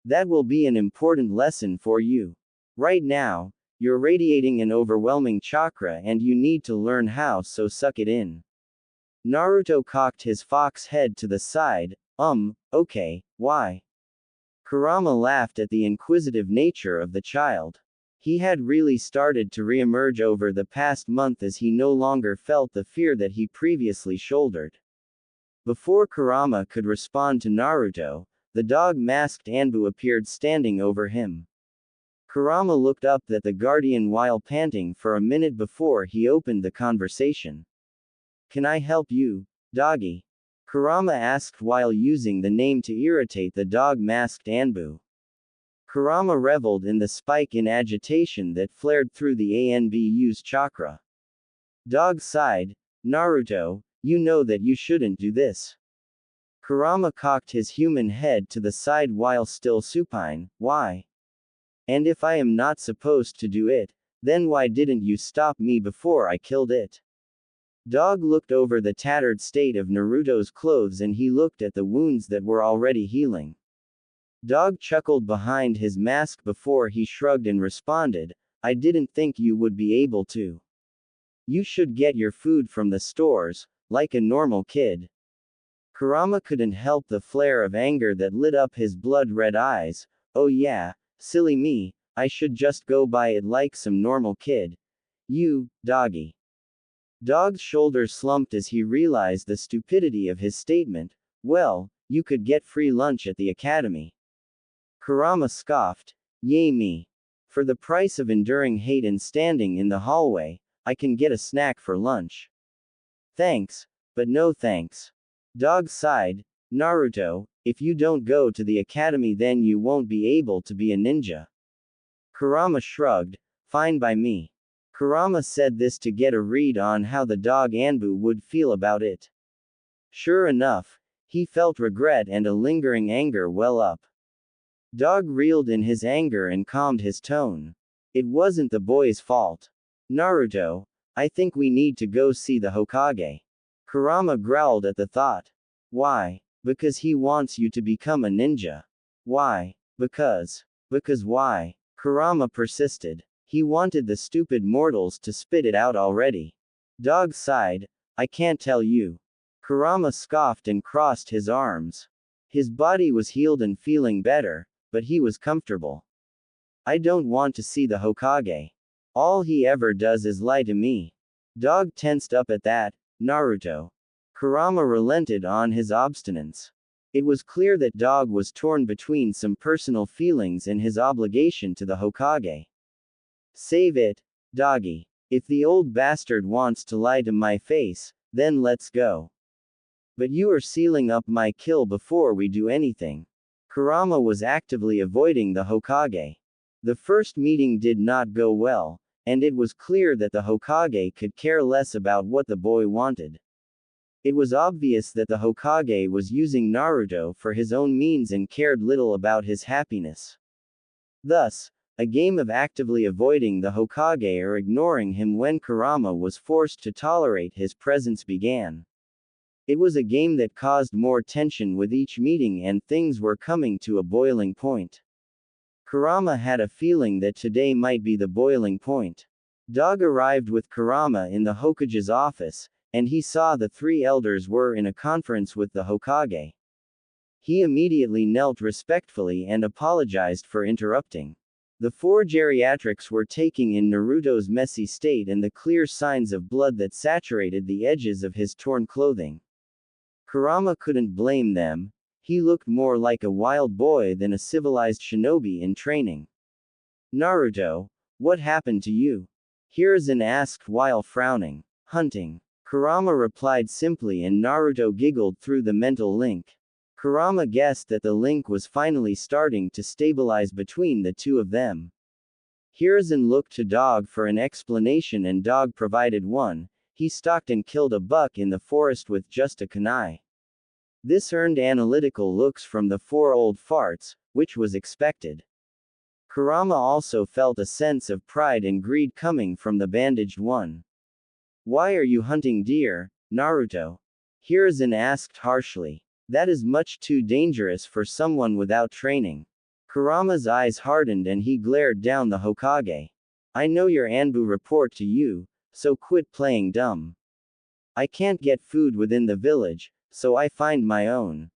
A: That will be an important lesson for you. Right now, you're radiating an overwhelming chakra and you need to learn how, so suck it in. Naruto cocked his fox head to the side. Okay, why? Kurama laughed at the inquisitive nature of the child. He had really started to re-emerge over the past month as he no longer felt the fear that he previously shouldered. Before Kurama could respond to Naruto, the dog-masked Anbu appeared standing over him. Kurama looked up at the guardian while panting for a minute before he opened the conversation. Can I help you, doggy? Kurama asked while using the name to irritate the dog-masked Anbu. Kurama reveled in the spike in agitation that flared through the Anbu's chakra. Dog sighed. Naruto, you know that you shouldn't do this. Kurama cocked his human head to the side while still supine. Why? And if I am not supposed to do it, then why didn't you stop me before I killed it? Dog looked over the tattered state of Naruto's clothes and he looked at the wounds that were already healing. Dog chuckled behind his mask before he shrugged and responded, I didn't think you would be able to. You should get your food from the stores, like a normal kid. Kurama couldn't help the flare of anger that lit up his blood-red eyes. Oh yeah, silly me, I should just go buy it like some normal kid. You, doggy. Dog's shoulders slumped as he realized the stupidity of his statement. Well, you could get free lunch at the academy. Kurama scoffed. Yay me. For the price of enduring hate and standing in the hallway, I can get a snack for lunch. Thanks, but no thanks. Dog sighed. Naruto, if you don't go to the academy then you won't be able to be a ninja. Kurama shrugged. Fine by me. Kurama said this to get a read on how the dog Anbu would feel about it. Sure enough, he felt regret and a lingering anger well up. Dog reeled in his anger and calmed his tone. It wasn't the boy's fault. Naruto, I think we need to go see the Hokage. Kurama growled at the thought. Why? Because he wants you to become a ninja. Why? Because why? Kurama persisted. He wanted the stupid mortals to spit it out already. Dog sighed. I can't tell you. Kurama scoffed and crossed his arms. His body was healed and feeling better, but he was comfortable. I don't want to see the Hokage. All he ever does is lie to me. Dog tensed up at that. Naruto. Kurama relented on his obstinance. It was clear that Dog was torn between some personal feelings and his obligation to the Hokage. Save it, doggy. If the old bastard wants to lie to my face, then let's go. But you are sealing up my kill before we do anything. Kurama was actively avoiding the Hokage. The first meeting did not go well, and it was clear that the Hokage could care less about what the boy wanted. It was obvious that the Hokage was using Naruto for his own means and cared little about his happiness. Thus, a game of actively avoiding the Hokage or ignoring him when Kurama was forced to tolerate his presence began. It was a game that caused more tension with each meeting and things were coming to a boiling point. Kurama had a feeling that today might be the boiling point. Dog arrived with Kurama in the Hokage's office, and he saw the three elders were in a conference with the Hokage. He immediately knelt respectfully and apologized for interrupting. The four geriatrics were taking in Naruto's messy state and the clear signs of blood that saturated the edges of his torn clothing. Kurama couldn't blame them. He looked more like a wild boy than a civilized shinobi in training. Naruto, what happened to you? Hiruzen asked while frowning. Hunting. Kurama replied simply and Naruto giggled through the mental link. Kurama guessed that the link was finally starting to stabilize between the two of them. Hiruzen looked to Dog for an explanation and Dog provided one. He stalked and killed a buck in the forest with just a kunai. This earned analytical looks from the four old farts, which was expected. Kurama also felt a sense of pride and greed coming from the bandaged one. Why are you hunting deer, Naruto? Hiruzen asked harshly. That is much too dangerous for someone without training. Kurama's eyes hardened and he glared down the Hokage. I know your Anbu report to you, so quit playing dumb. I can't get food within the village, so I find my own.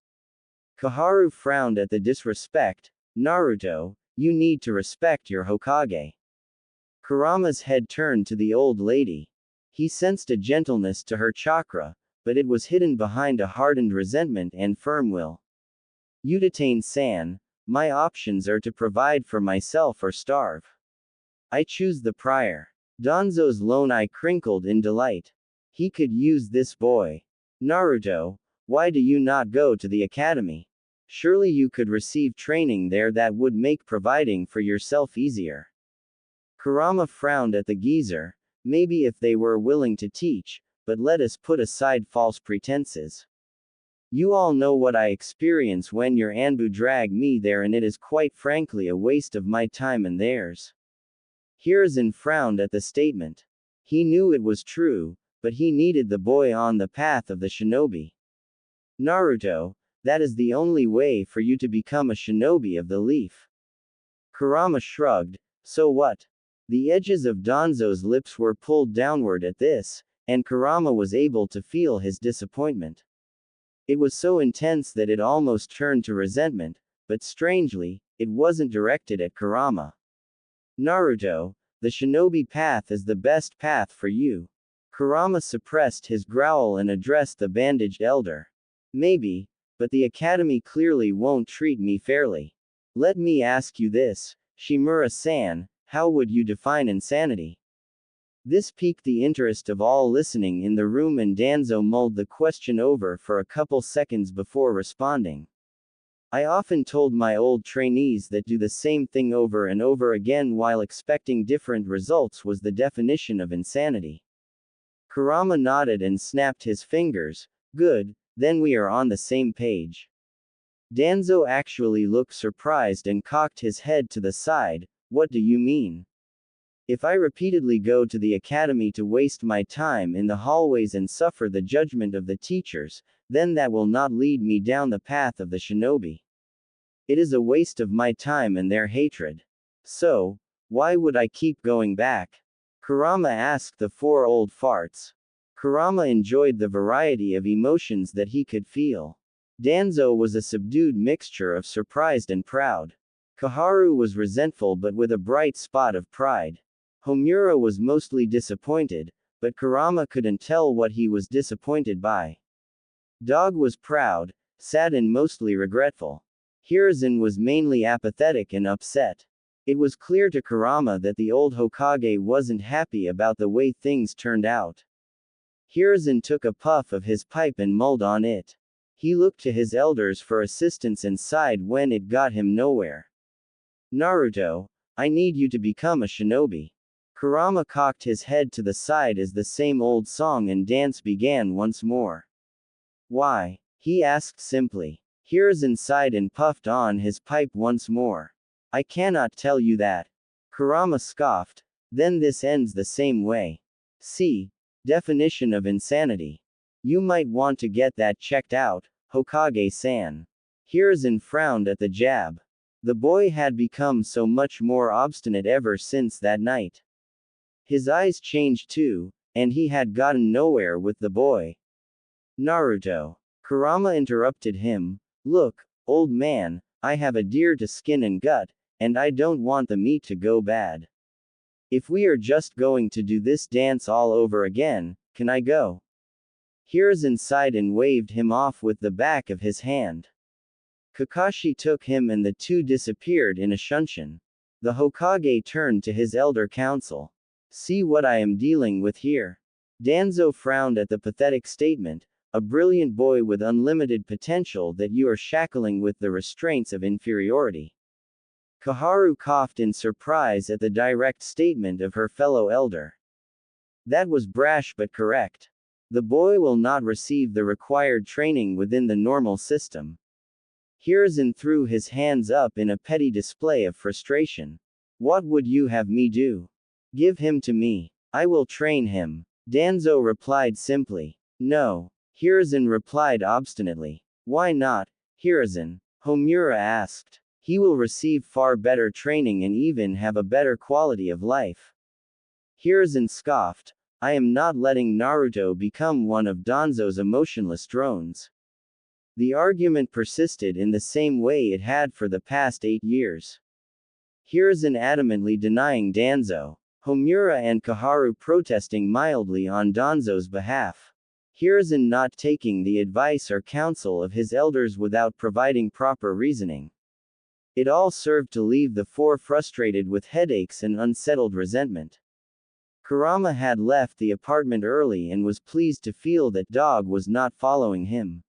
A: Koharu frowned at the disrespect. Naruto, you need to respect your Hokage. Kurama's head turned to the old lady. He sensed a gentleness to her chakra, but it was hidden behind a hardened resentment and firm will. Udatane-san, my options are to provide for myself or starve. I choose the prior. Danzo's lone eye crinkled in delight. He could use this boy. Naruto, why do you not go to the academy? Surely you could receive training there that would make providing for yourself easier. Kurama frowned at the geezer. Maybe if they were willing to teach, but let us put aside false pretenses. You all know what I experience when your Anbu drag me there and it is quite frankly a waste of my time and theirs. Hiruzen frowned at the statement. He knew it was true, but he needed the boy on the path of the shinobi. Naruto, that is the only way for you to become a shinobi of the leaf. Kurama shrugged. So what? The edges of Danzo's lips were pulled downward at this, and Kurama was able to feel his disappointment. It was so intense that it almost turned to resentment, but strangely, it wasn't directed at Kurama. Naruto, the shinobi path is the best path for you. Kurama suppressed his growl and addressed the bandaged elder. Maybe, but the academy clearly won't treat me fairly. Let me ask you this, Shimura-san, how would you define insanity? This piqued the interest of all listening in the room and Danzo mulled the question over for a couple seconds before responding. I often told my old trainees that do the same thing over and over again while expecting different results was the definition of insanity. Kurama nodded and snapped his fingers. Good, then we are on the same page. Danzo actually looked surprised and cocked his head to the side. What do you mean? If I repeatedly go to the academy to waste my time in the hallways and suffer the judgment of the teachers, then that will not lead me down the path of the shinobi. It is a waste of my time and their hatred. So, why would I keep going back? Kurama asked the four old farts. Kurama enjoyed the variety of emotions that he could feel. Danzo was a subdued mixture of surprised and proud. Koharu was resentful but with a bright spot of pride. Homura was mostly disappointed, but Kurama couldn't tell what he was disappointed by. Dog was proud, sad and mostly regretful. Hiruzen was mainly apathetic and upset. It was clear to Kurama that the old Hokage wasn't happy about the way things turned out. Hiruzen took a puff of his pipe and mulled on it. He looked to his elders for assistance and sighed when it got him nowhere. Naruto, I need you to become a shinobi. Kurama cocked his head to the side as the same old song and dance began once more. Why? He asked simply. Hiruzen sighed and puffed on his pipe once more. I cannot tell you that. Kurama scoffed. Then this ends the same way. See, definition of insanity. You might want to get that checked out, Hokage-san. Hiruzen frowned at the jab. The boy had become so much more obstinate ever since that night. His eyes changed too, and he had gotten nowhere with the boy. Naruto. Kurama interrupted him. Look, "Old man, I have a deer to skin and gut, and I don't want the meat to go bad. If we are just going to do this dance all over again, can I go?" Hiruzen sighed and waved him off with the back of his hand. Kakashi took him and the two disappeared in a shunshin. The Hokage turned to his elder council. "See what I am dealing with here." Danzo frowned at the pathetic statement, "A brilliant boy with unlimited potential that you are shackling with the restraints of inferiority." Kaharu coughed in surprise at the direct statement of her fellow elder. That was brash but correct. The boy will not receive the required training within the normal system. Hiruzen threw his hands up in a petty display of frustration. "What would you have me do? Give him to me. I will train him." Danzo replied simply. "No." Hiruzen replied obstinately. "Why not, Hiruzen?" Homura asked. "He will receive far better training and even have a better quality of life." Hiruzen scoffed. "I am not letting Naruto become one of Danzo's emotionless drones." The argument persisted in the same way it had for the past 8 years. Hiruzen adamantly denying Danzo, Homura and Kaharu protesting mildly on Danzo's behalf. Hiruzen not taking the advice or counsel of his elders without providing proper reasoning. It all served to leave the four frustrated with headaches and unsettled resentment. Kurama had left the apartment early and was pleased to feel that Dog was not following him.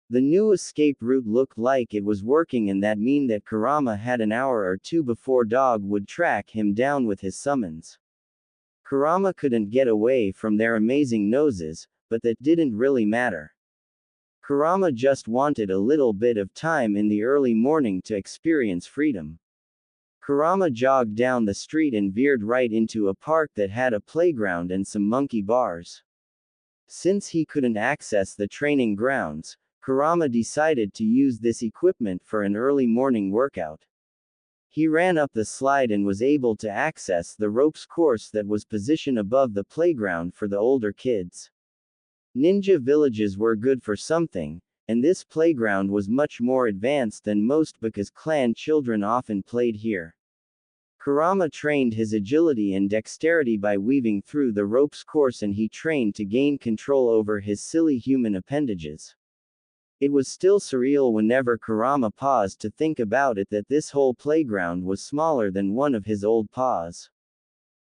A: The new escape route looked like it was working, and that meant that Kurama had an hour or two before Dog would track him down with his summons. Kurama couldn't get away from their amazing noses, but that didn't really matter. Kurama just wanted a little bit of time in the early morning to experience freedom. Kurama jogged down the street and veered right into a park that had a playground and some monkey bars. Since he couldn't access the training grounds, Kurama decided to use this equipment for an early morning workout. He ran up the slide and was able to access the ropes course that was positioned above the playground for the older kids. Ninja villages were good for something, and this playground was much more advanced than most because clan children often played here. Kurama trained his agility and dexterity by weaving through the ropes course, and he trained to gain control over his silly human appendages. It was still surreal whenever Kurama paused to think about it that this whole playground was smaller than one of his old paws.